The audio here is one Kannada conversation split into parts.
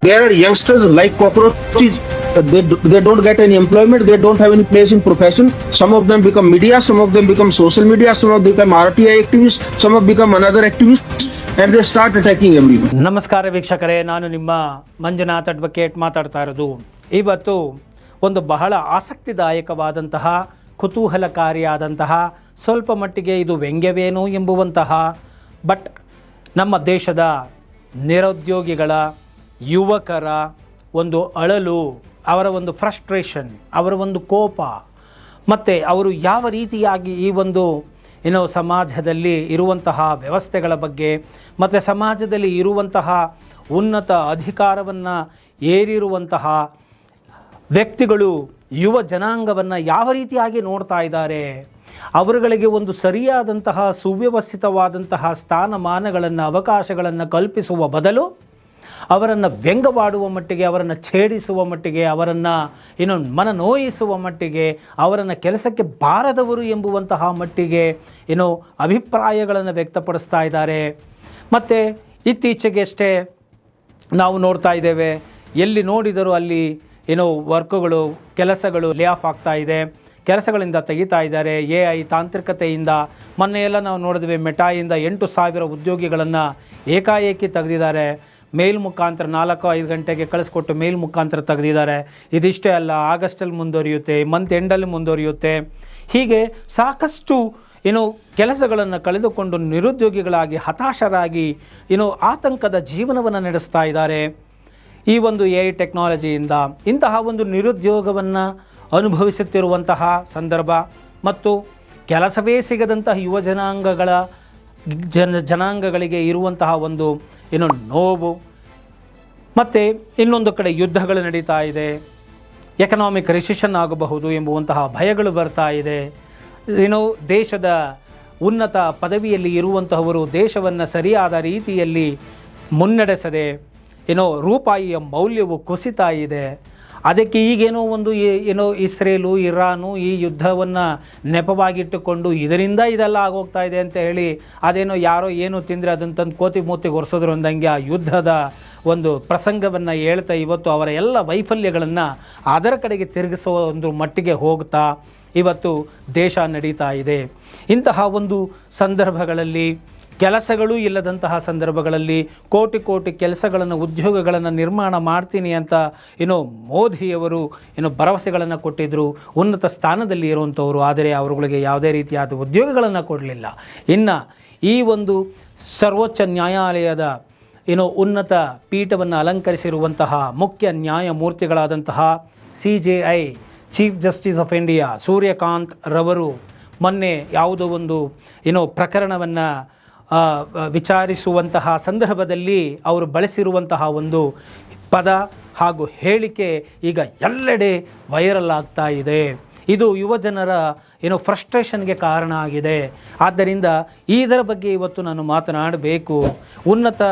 There are youngsters like cockroaches. They don't get any employment. They don't have any place in profession. Some of them become media. Some of them become social media. Some of them become RTI activists. Some of them become another activists. And they start attacking everyone. ನಮಸ್ಕಾರ ವೀಕ್ಷಕರೇ, ನಾನು ನಿಮ್ಮ ಮಂಜುನಾಥ್ ಅಡ್ವೊಕೇಟ್ ಮಾತಾಡ್ತಾ ಇರೋದು. ಇವತ್ತು ಒಂದು ಬಹಳ ಆಸಕ್ತಿದಾಯಕವಾದಂತಹ, ಕುತೂಹಲಕಾರಿಯಾದಂತಹ, ಸ್ವಲ್ಪ ಮಟ್ಟಿಗೆ ಇದು ವ್ಯಂಗ್ಯವೇನು ಎಂಬುವಂತಹ, ಬಟ್ ನಮ್ಮ ದೇಶದ ನಿರುದ್ಯೋಗಿಗಳ ಯುವಕರ ಒಂದು ಅಳಲು, ಅವರ ಒಂದು ಫ್ರಸ್ಟ್ರೇಷನ್, ಅವರ ಒಂದು ಕೋಪ, ಮತ್ತು ಅವರು ಯಾವ ರೀತಿಯಾಗಿ ಈ ಒಂದು ಸಮಾಜದಲ್ಲಿ ಇರುವಂತಹ ವ್ಯವಸ್ಥೆಗಳ ಬಗ್ಗೆ ಮತ್ತು ಸಮಾಜದಲ್ಲಿ ಇರುವಂತಹ ಉನ್ನತ ಅಧಿಕಾರವನ್ನು ಏರಿರುವಂತಹ ವ್ಯಕ್ತಿಗಳು ಯುವ ಜನಾಂಗವನ್ನು ಯಾವ ರೀತಿಯಾಗಿ ನೋಡ್ತಾ ಇದ್ದಾರೆ, ಅವರುಗಳಿಗೆ ಒಂದು ಸರಿಯಾದಂತಹ ಸುವ್ಯವಸ್ಥಿತವಾದಂತಹ ಸ್ಥಾನಮಾನಗಳನ್ನು, ಅವಕಾಶಗಳನ್ನು ಕಲ್ಪಿಸುವ ಬದಲು ಅವರನ್ನು ವ್ಯಂಗ್ಯವಾಡುವ ಮಟ್ಟಿಗೆ, ಅವರನ್ನು ಛೇಡಿಸುವ ಮಟ್ಟಿಗೆ, ಅವರನ್ನು ಮನನೋಯಿಸುವ ಮಟ್ಟಿಗೆ, ಅವರನ್ನು ಕೆಲಸಕ್ಕೆ ಬಾರದವರು ಎಂಬುವಂತಹ ಮಟ್ಟಿಗೆ ಅಭಿಪ್ರಾಯಗಳನ್ನು ವ್ಯಕ್ತಪಡಿಸ್ತಾ ಇದ್ದಾರೆ. ಮತ್ತು ಇತ್ತೀಚೆಗಷ್ಟೇ ನಾವು ನೋಡ್ತಾ ಇದ್ದೇವೆ, ಎಲ್ಲಿ ನೋಡಿದರೂ ಅಲ್ಲಿ ವರ್ಕ್ಗಳು, ಕೆಲಸಗಳು ಲೇ ಆಫ್ ಆಗ್ತಾ ಇದೆ, ಕೆಲಸಗಳಿಂದ ತೆಗಿತಾ ಇದ್ದಾರೆ. AI ತಾಂತ್ರಿಕತೆಯಿಂದ ಮೊನ್ನೆಯೆಲ್ಲ ನಾವು ನೋಡಿದ್ವಿ, ಮೆಟಾಯಿಂದ 8,000 ಉದ್ಯೋಗಿಗಳನ್ನು ಏಕಾಏಕಿ ತೆಗೆದಿದ್ದಾರೆ. ಮೇಲ್ ಮುಖಾಂತರ 4-5 ಗಂಟೆಗೆ ಕಳಿಸ್ಕೊಟ್ಟು ಮೇಲ್ ಮುಖಾಂತರ ತೆಗೆದಿದ್ದಾರೆ. ಇದಿಷ್ಟೇ ಅಲ್ಲ, ಆಗಸ್ಟಲ್ಲಿ ಮುಂದುವರಿಯುತ್ತೆ, ಮಂತ್ ಎಂಡಲ್ಲಿ ಮುಂದುವರಿಯುತ್ತೆ. ಹೀಗೆ ಸಾಕಷ್ಟು ಕೆಲಸಗಳನ್ನು ಕಳೆದುಕೊಂಡು ನಿರುದ್ಯೋಗಿಗಳಾಗಿ, ಹತಾಶರಾಗಿ ಆತಂಕದ ಜೀವನವನ್ನು ನಡೆಸ್ತಾ ಇದ್ದಾರೆ. ಈ ಒಂದು AI ಟೆಕ್ನಾಲಜಿಯಿಂದ ಇಂತಹ ಒಂದು ನಿರುದ್ಯೋಗವನ್ನು ಅನುಭವಿಸುತ್ತಿರುವಂತಹ ಸಂದರ್ಭ ಮತ್ತು ಕೆಲಸವೇ ಸಿಗದಂತಹ ಯುವ ಜನಾಂಗಗಳಿಗೆ ಇರುವಂತಹ ಒಂದು ನೋವು, ಮತ್ತು ಇನ್ನೊಂದು ಕಡೆ ಯುದ್ಧಗಳು ನಡೀತಾ ಇದೆ, ಎಕನಾಮಿಕ್ ರಿಸೆಷನ್ ಆಗಬಹುದು ಎಂಬುವಂತಹ ಭಯಗಳು ಬರ್ತಾ ಇದೆ. ದೇಶದ ಉನ್ನತ ಪದವಿಯಲ್ಲಿ ಇರುವಂತಹವರು ದೇಶವನ್ನು ಸರಿಯಾದ ರೀತಿಯಲ್ಲಿ ಮುನ್ನಡೆಸದೆ ರೂಪಾಯಿಯ ಮೌಲ್ಯವು ಕುಸಿತಾ ಇದೆ. ಅದಕ್ಕೆ ಈಗೇನೋ ಒಂದು ಇಸ್ರೇಲು, ಇರಾನು ಈ ಯುದ್ಧವನ್ನು ನೆಪವಾಗಿಟ್ಟುಕೊಂಡು ಇದರಿಂದ ಇದೆಲ್ಲ ಆಗೋಗ್ತಾ ಇದೆ ಅಂತ ಹೇಳಿ, ಅದೇನೋ ಯಾರೋ ಏನು ತಿಂದರೆ ಅದನ್ನು ತಂದು ಕೋತಿ ಮೂತಿಗೆ ಒರೆಸೋದ್ರು ಅಂದಂಗೆ ಆ ಯುದ್ಧದ ಒಂದು ಪ್ರಸಂಗವನ್ನು ಹೇಳ್ತಾ ಇವತ್ತು ಅವರ ಎಲ್ಲ ವೈಫಲ್ಯಗಳನ್ನು ಅದರ ಕಡೆಗೆ ತಿರುಗಿಸೋ ಒಂದು ಮಟ್ಟಿಗೆ ಹೋಗ್ತಾ ಇವತ್ತು ದೇಶ ನಡೀತಾ ಇದೆ. ಇಂತಹ ಒಂದು ಸಂದರ್ಭಗಳಲ್ಲಿ, ಕೆಲಸಗಳೂ ಇಲ್ಲದಂತಹ ಸಂದರ್ಭಗಳಲ್ಲಿ ಕೋಟಿ ಕೆಲಸಗಳನ್ನು, ಉದ್ಯೋಗಗಳನ್ನು ನಿರ್ಮಾಣ ಮಾಡ್ತೀನಿ ಅಂತ ಮೋದಿಯವರು ಭರವಸೆಗಳನ್ನು ಕೊಟ್ಟಿದ್ದರು, ಉನ್ನತ ಸ್ಥಾನದಲ್ಲಿ ಇರುವಂಥವರು. ಆದರೆ ಅವರುಗಳಿಗೆ ಯಾವುದೇ ರೀತಿಯಾದ ಉದ್ಯೋಗಗಳನ್ನು ಕೊಡಲಿಲ್ಲ. ಇನ್ನು ಈ ಒಂದು ಸರ್ವೋಚ್ಚ ನ್ಯಾಯಾಲಯದ ಉನ್ನತ ಪೀಠವನ್ನು ಅಲಂಕರಿಸಿರುವಂತಹ ಮುಖ್ಯ ನ್ಯಾಯಮೂರ್ತಿಗಳಾದಂತಹ CJI chief justice of India Suryakant ರವರು ಮೊನ್ನೆ ಯಾವುದೋ ಒಂದು ಪ್ರಕರಣವನ್ನು ವಿಚಾರಿಸುವಂತಹ ಸಂದರ್ಭದಲ್ಲಿ ಅವರು ಬಳಸಿರುವಂತಹ ಒಂದು ಪದ ಹಾಗೂ ಹೇಳಿಕೆ ಈಗ ಎಲ್ಲೆಡೆ ವೈರಲ್ ಆಗ್ತಾ ಇದೆ. ಇದು ಯುವಜನರ ಫ್ರಸ್ಟ್ರೇಷನ್ಗೆ ಕಾರಣ ಆಗಿದೆ. ಆದ್ದರಿಂದ ಇದರ ಬಗ್ಗೆ ಇವತ್ತು ನಾನು ಮಾತನಾಡಬೇಕು. ಉನ್ನತ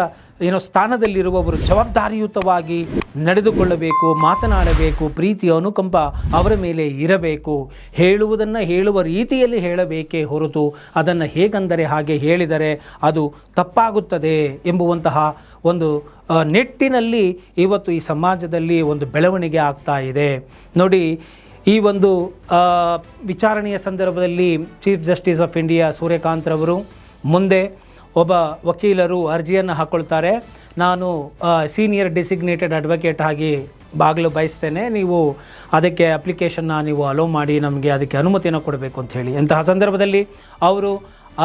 ಸ್ಥಾನದಲ್ಲಿರುವವರು ಜವಾಬ್ದಾರಿಯುತವಾಗಿ ನಡೆದುಕೊಳ್ಳಬೇಕು, ಮಾತನಾಡಬೇಕು, ಪ್ರೀತಿ ಅನುಕಂಪ ಅವರ ಮೇಲೆ ಇರಬೇಕು. ಹೇಳುವುದನ್ನು ಹೇಳುವ ರೀತಿಯಲ್ಲಿ ಹೇಳಬೇಕೇ ಹೊರತು ಅದನ್ನು ಹೇಗೆಂದರೆ ಹಾಗೆ ಹೇಳಿದರೆ ಅದು ತಪ್ಪಾಗುತ್ತದೆ ಎಂಬುವಂತಹ ಒಂದು ನಿಟ್ಟಿನಲ್ಲಿ ಇವತ್ತು ಈ ಸಮಾಜದಲ್ಲಿ ಒಂದು ಬೆಳವಣಿಗೆ ಆಗ್ತಾ ಇದೆ. ನೋಡಿ, ಈ ಒಂದು ವಿಚಾರಣೆಯ ಸಂದರ್ಭದಲ್ಲಿ chief justice of India Suryakant ರವರು ಮುಂದೆ ಒಬ್ಬ ವಕೀಲರು ಅರ್ಜಿಯನ್ನು ಹಾಕ್ಕೊಳ್ತಾರೆ. ನಾನು ಸೀನಿಯರ್ ಡೆಸಿಗ್ನೇಟೆಡ್ ಅಡ್ವೊಕೇಟ್ ಆಗಿ ಬಾಗಲು ಬಯಸ್ತೇನೆ, ನೀವು ಅದಕ್ಕೆ ಅಪ್ಲಿಕೇಶನ್ನ ನೀವು ಅಲೋ ಮಾಡಿ ನಮಗೆ ಅದಕ್ಕೆ ಅನುಮತಿಯನ್ನು ಕೊಡಬೇಕು ಅಂತ ಹೇಳಿ. ಅಂತಹ ಸಂದರ್ಭದಲ್ಲಿ ಅವರು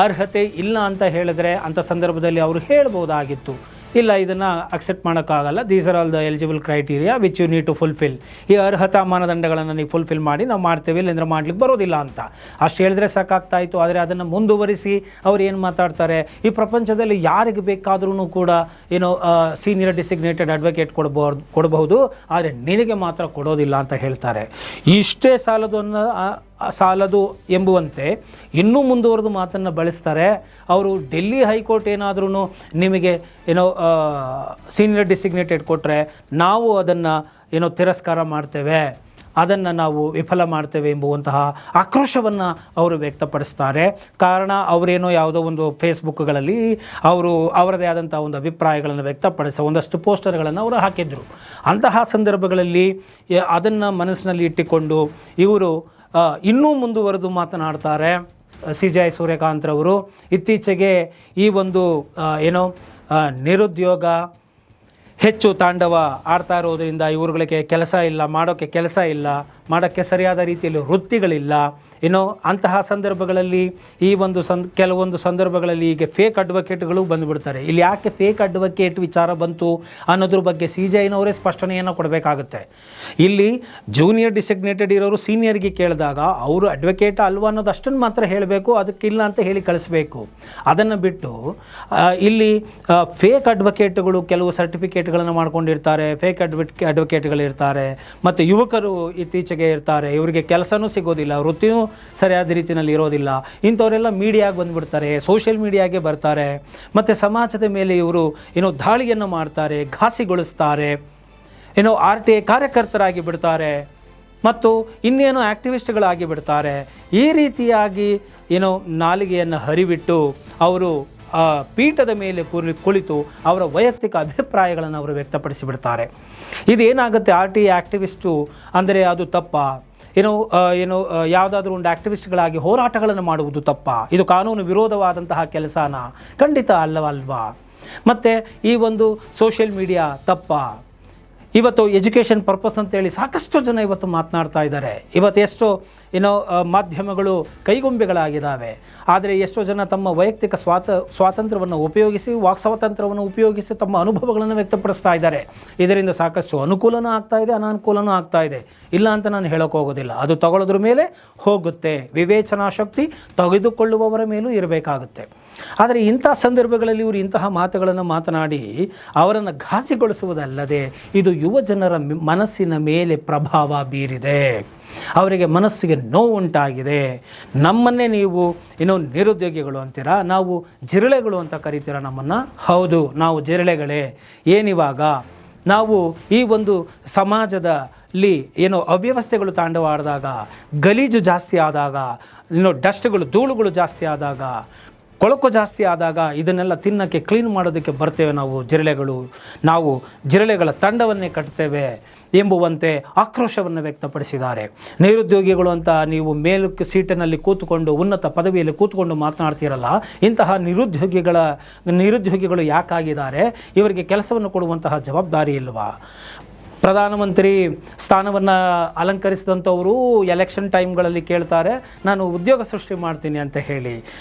ಅರ್ಹತೆ ಇಲ್ಲ ಅಂತ ಹೇಳಿದ್ರೆ ಅಂಥ ಸಂದರ್ಭದಲ್ಲಿ ಅವರು ಹೇಳ್ಬೋದಾಗಿತ್ತು, ಇಲ್ಲ ಇದನ್ನು ಅಕ್ಸೆಪ್ಟ್ ಮಾಡೋಕ್ಕಾಗಲ್ಲ, these are all the eligible criteria which you need to fulfil. ಈ ಅರ್ಹತಾ ಮಾನದಂಡಗಳನ್ನು ನೀವು ಫುಲ್ಫಿಲ್ ಮಾಡಿ ನಾವು ಮಾಡ್ತೇವೆ, ಇಲ್ಲಂದ್ರೆ ಮಾಡ್ಲಿಕ್ಕೆ ಬರೋದಿಲ್ಲ ಅಂತ ಅಷ್ಟು ಹೇಳಿದ್ರೆ ಸಾಕಾಗ್ತಾಯಿತ್ತು. ಆದರೆ ಅದನ್ನು ಮುಂದುವರಿಸಿ ಅವ್ರು ಏನು ಮಾತಾಡ್ತಾರೆ, ಈ ಪ್ರಪಂಚದಲ್ಲಿ ಯಾರಿಗೆ ಬೇಕಾದ್ರೂ ಕೂಡ ಸೀನಿಯರ್ ಡೆಸಿಗ್ನೇಟೆಡ್ ಅಡ್ವೊಕೇಟ್ ಕೊಡಬಹುದು, ಆದರೆ ನಿನಗೆ ಮಾತ್ರ ಕೊಡೋದಿಲ್ಲ ಅಂತ ಹೇಳ್ತಾರೆ. ಇಷ್ಟೇ ಸಾಲದು ಎಂಬುವಂತೆ ಇನ್ನೂ ಮುಂದುವರೆದು ಮಾತನ್ನು ಬಳಸ್ತಾರೆ. ಅವರು ಡೆಲ್ಲಿ ಹೈಕೋರ್ಟ್ ಏನಾದ್ರೂ ನಿಮಗೆ ಸೀನಿಯರ್ ಡೆಸಿಗ್ನೇಟೆಡ್ ಕೊಟ್ಟರೆ ನಾವು ಅದನ್ನು ತಿರಸ್ಕಾರ ಮಾಡ್ತೇವೆ ಅದನ್ನು ನಾವು ವಿಫಲ ಮಾಡ್ತೇವೆ ಎಂಬುವಂತಹ ಆಕ್ರೋಶವನ್ನು ಅವರು ವ್ಯಕ್ತಪಡಿಸ್ತಾರೆ. ಕಾರಣ ಅವರೇನೋ ಯಾವುದೋ ಒಂದು ಫೇಸ್ಬುಕ್ಗಳಲ್ಲಿ ಅವರು ಅವರದೇ ಆದಂಥ ಒಂದು ಅಭಿಪ್ರಾಯಗಳನ್ನು ವ್ಯಕ್ತಪಡಿಸಿ ಒಂದಷ್ಟು ಪೋಸ್ಟರ್ಗಳನ್ನು ಅವರು ಹಾಕಿದ್ರು. ಅಂತಹ ಸಂದರ್ಭಗಳಲ್ಲಿ ಅದನ್ನು ಮನಸ್ಸಿನಲ್ಲಿ ಇಟ್ಟುಕೊಂಡು ಇವರು ಇನ್ನೂ ಮುಂದುವರೆದು ಮಾತನಾಡ್ತಾರೆ. CJI ಸೂರ್ಯಕಾಂತ್ರವರು ಇತ್ತೀಚೆಗೆ ಈ ಒಂದು ನಿರುದ್ಯೋಗ ಹೆಚ್ಚು ತಾಂಡವ ಆಡ್ತಾ ಇರೋದರಿಂದ ಇವರುಗಳಿಗೆ ಕೆಲಸ ಇಲ್ಲ, ಮಾಡೋಕ್ಕೆ ಕೆಲಸ ಇಲ್ಲ, ಮಾಡೋಕ್ಕೆ ಸರಿಯಾದ ರೀತಿಯಲ್ಲಿ ವೃತ್ತಿಗಳಿಲ್ಲ. ಅಂತಹ ಸಂದರ್ಭಗಳಲ್ಲಿ ಈ ಒಂದು ಕೆಲವೊಂದು ಸಂದರ್ಭಗಳಲ್ಲಿ ಈಗ ಫೇಕ್ ಅಡ್ವೊಕೇಟ್ಗಳು ಬಂದುಬಿಡ್ತಾರೆ. ಇಲ್ಲಿ ಯಾಕೆ ಫೇಕ್ ಅಡ್ವೊಕೇಟ್ ವಿಚಾರ ಬಂತು ಅನ್ನೋದ್ರ ಬಗ್ಗೆ CJIನವರೇ ಸ್ಪಷ್ಟನೆಯನ್ನು ಕೊಡಬೇಕಾಗುತ್ತೆ. ಇಲ್ಲಿ ಜೂನಿಯರ್ ಡಿಸಿಗ್ನೇಟೆಡ್ ಇರೋರು ಸೀನಿಯರ್ಗೆ ಕೇಳಿದಾಗ ಅವರು ಅಡ್ವೊಕೇಟ್ ಅಲ್ವಾ ಅನ್ನೋದು ಅಷ್ಟನ್ನು ಮಾತ್ರ ಹೇಳಬೇಕು, ಅದಕ್ಕಿಲ್ಲ ಅಂತ ಹೇಳಿ ಕಳಿಸ್ಬೇಕು. ಅದನ್ನು ಬಿಟ್ಟು ಇಲ್ಲಿ ಫೇಕ್ ಅಡ್ವೊಕೇಟ್ಗಳು ಕೆಲವು ಸರ್ಟಿಫಿಕೇಟ್ಗಳನ್ನು ಮಾಡ್ಕೊಂಡಿರ್ತಾರೆ, ಫೇಕ್ ಅಡ್ವೊಕೇಟ್ಗಳಿರ್ತಾರೆ, ಮತ್ತು ಯುವಕರು ಇತ್ತೀಚೆಗೆ ಇರ್ತಾರೆ, ಇವರಿಗೆ ಕೆಲಸನೂ ಸಿಗೋದಿಲ್ಲ, ವೃತ್ತಿಯೂ ಸರಿಯಾದ ರೀತಿಯಲ್ಲಿ ಇರೋದಿಲ್ಲ. ಇಂಥವರೆಲ್ಲ ಮೀಡಿಯಾಗೆ ಬಂದುಬಿಡ್ತಾರೆ, ಸೋಷಿಯಲ್ ಮೀಡಿಯಾಗೆ ಬರ್ತಾರೆ, ಮತ್ತು ಸಮಾಜದ ಮೇಲೆ ಇವರು ದಾಳಿಯನ್ನು ಮಾಡ್ತಾರೆ, ಘಾಸಿಗೊಳಿಸ್ತಾರೆ, RTI ಕಾರ್ಯಕರ್ತರಾಗಿ ಬಿಡ್ತಾರೆ, ಮತ್ತು ಇನ್ನೇನೋ ಆ್ಯಕ್ಟಿವಿಸ್ಟ್ಗಳಾಗಿ ಬಿಡ್ತಾರೆ. ಈ ರೀತಿಯಾಗಿ ನಾಲಿಗೆಯನ್ನು ಹರಿಬಿಟ್ಟು ಅವರು ಪೀಠದ ಮೇಲೆ ಕುಳಿತು ಅವರ ವೈಯಕ್ತಿಕ ಅಭಿಪ್ರಾಯಗಳನ್ನು ಅವರು ವ್ಯಕ್ತಪಡಿಸಿಬಿಡ್ತಾರೆ. ಇದೇನಾಗುತ್ತೆ, RTI ಆ್ಯಕ್ಟಿವಿಸ್ಟು ಅಂದರೆ ಅದು ತಪ್ಪ, ಯಾವುದಾದ್ರೂ ಒಂದು ಆ್ಯಕ್ಟಿವಿಸ್ಟ್ಗಳಾಗಿ ಹೋರಾಟಗಳನ್ನು ಮಾಡುವುದು ತಪ್ಪ, ಇದು ಕಾನೂನು ವಿರೋಧವಾದಂತಹ ಕೆಲಸನ? ಖಂಡಿತ ಅಲ್ವಾ. ಮತ್ತು ಈ ಒಂದು ಸೋಷಿಯಲ್ ಮೀಡಿಯಾ ತಪ್ಪ? ಇವತ್ತು ಎಜುಕೇಷನ್ ಪರ್ಪಸ್ ಅಂತೇಳಿ ಸಾಕಷ್ಟು ಜನ ಇವತ್ತು ಮಾತನಾಡ್ತಾ ಇದ್ದಾರೆ. ಇವತ್ತು ಎಷ್ಟೋ ಮಾಧ್ಯಮಗಳು ಕೈಗೊಂಬೆಗಳಾಗಿದ್ದಾವೆ. ಆದರೆ ಎಷ್ಟೋ ಜನ ತಮ್ಮ ವೈಯಕ್ತಿಕ ಸ್ವಾತಂತ್ರ್ಯವನ್ನು ಉಪಯೋಗಿಸಿ, ವಾಕ್ ಸ್ವಾತಂತ್ರ್ಯವನ್ನು ಉಪಯೋಗಿಸಿ ತಮ್ಮ ಅನುಭವಗಳನ್ನು ವ್ಯಕ್ತಪಡಿಸ್ತಾ ಇದ್ದಾರೆ. ಇದರಿಂದ ಸಾಕಷ್ಟು ಅನುಕೂಲನೂ ಆಗ್ತಾ ಇದೆ, ಅನಾನುಕೂಲನೂ ಆಗ್ತಾ ಇದೆ. ಇಲ್ಲ ಅಂತ ನಾನು ಹೇಳೋಕೆ ಹೋಗೋದಿಲ್ಲ. ಅದು ತಗೊಳ್ಳೋದ್ರ ಮೇಲೆ ಹೋಗುತ್ತೆ. ವಿವೇಚನಾ ಶಕ್ತಿ ತೆಗೆದುಕೊಳ್ಳುವವರ ಮೇಲೂ ಇರಬೇಕಾಗುತ್ತೆ. ಆದರೆ ಇಂಥ ಸಂದರ್ಭಗಳಲ್ಲಿ ಇವರು ಇಂತಹ ಮಾತುಗಳನ್ನು ಮಾತನಾಡಿ ಅವರನ್ನು ಘಾಸಿಗೊಳಿಸುವುದಲ್ಲದೆ ಇದು ಯುವ ಜನರ ಮನಸ್ಸಿನ ಮೇಲೆ ಪ್ರಭಾವ ಬೀರಿದೆ. ಅವರಿಗೆ ಮನಸ್ಸಿಗೆ ನೋವುಂಟಾಗಿದೆ. ನಮ್ಮನ್ನೇ ನೀವು ನಿರುದ್ಯೋಗಿಗಳು ಅಂತೀರಾ, ನಾವು ಜಿರಳೆಗಳು ಅಂತ ಕರಿತೀರಾ ನಮ್ಮನ್ನು? ಹೌದು, ನಾವು ಜಿರಳೆಗಳೇ. ಏನಿವಾಗ ನಾವು ಈ ಒಂದು ಸಮಾಜದಲ್ಲಿ ಅವ್ಯವಸ್ಥೆಗಳು ತಾಂಡವಾಡಿದಾಗ, ಗಲೀಜು ಜಾಸ್ತಿ ಆದಾಗ, ಡಸ್ಟ್ಗಳು ಧೂಳುಗಳು ಜಾಸ್ತಿ ಆದಾಗ, ಕೊಳಕು ಜಾಸ್ತಿ ಆದಾಗ ಇದನ್ನೆಲ್ಲ ತಿನ್ನೋಕ್ಕೆ ಕ್ಲೀನ್ ಮಾಡೋದಕ್ಕೆ ಬರ್ತೇವೆ ನಾವು ಜಿರಳೆಗಳು. ನಾವು ಜಿರಳೆಗಳ ತಂಡವನ್ನೇ ಕಟ್ತೇವೆ ಎಂಬುವಂತೆ ಆಕ್ರೋಶವನ್ನು ವ್ಯಕ್ತಪಡಿಸಿದ್ದಾರೆ. ನಿರುದ್ಯೋಗಿಗಳು ಅಂತ ನೀವು ಮೇಲಕ್ಕೆ ಸೀಟಿನಲ್ಲಿ ಕೂತ್ಕೊಂಡು ಉನ್ನತ ಪದವಿಯಲ್ಲಿ ಕೂತ್ಕೊಂಡು ಮಾತನಾಡ್ತೀರಲ್ಲ, ಇಂತಹ ನಿರುದ್ಯೋಗಿಗಳು ಯಾಕಾಗಿದ್ದಾರೆ? ಇವರಿಗೆ ಕೆಲಸವನ್ನು ಕೊಡುವಂತಹ ಜವಾಬ್ದಾರಿ ಇಲ್ವಾ? ಪ್ರಧಾನಮಂತ್ರಿ ಸ್ಥಾನವನ್ನು ಅಲಂಕರಿಸಿದಂಥವರು ಎಲೆಕ್ಷನ್ ಟೈಮ್ಗಳಲ್ಲಿ ಕೇಳ್ತಾರೆ, ನಾನು ಉದ್ಯೋಗ ಸೃಷ್ಟಿ ಮಾಡ್ತೀನಿ ಅಂತ ಹೇಳಿ.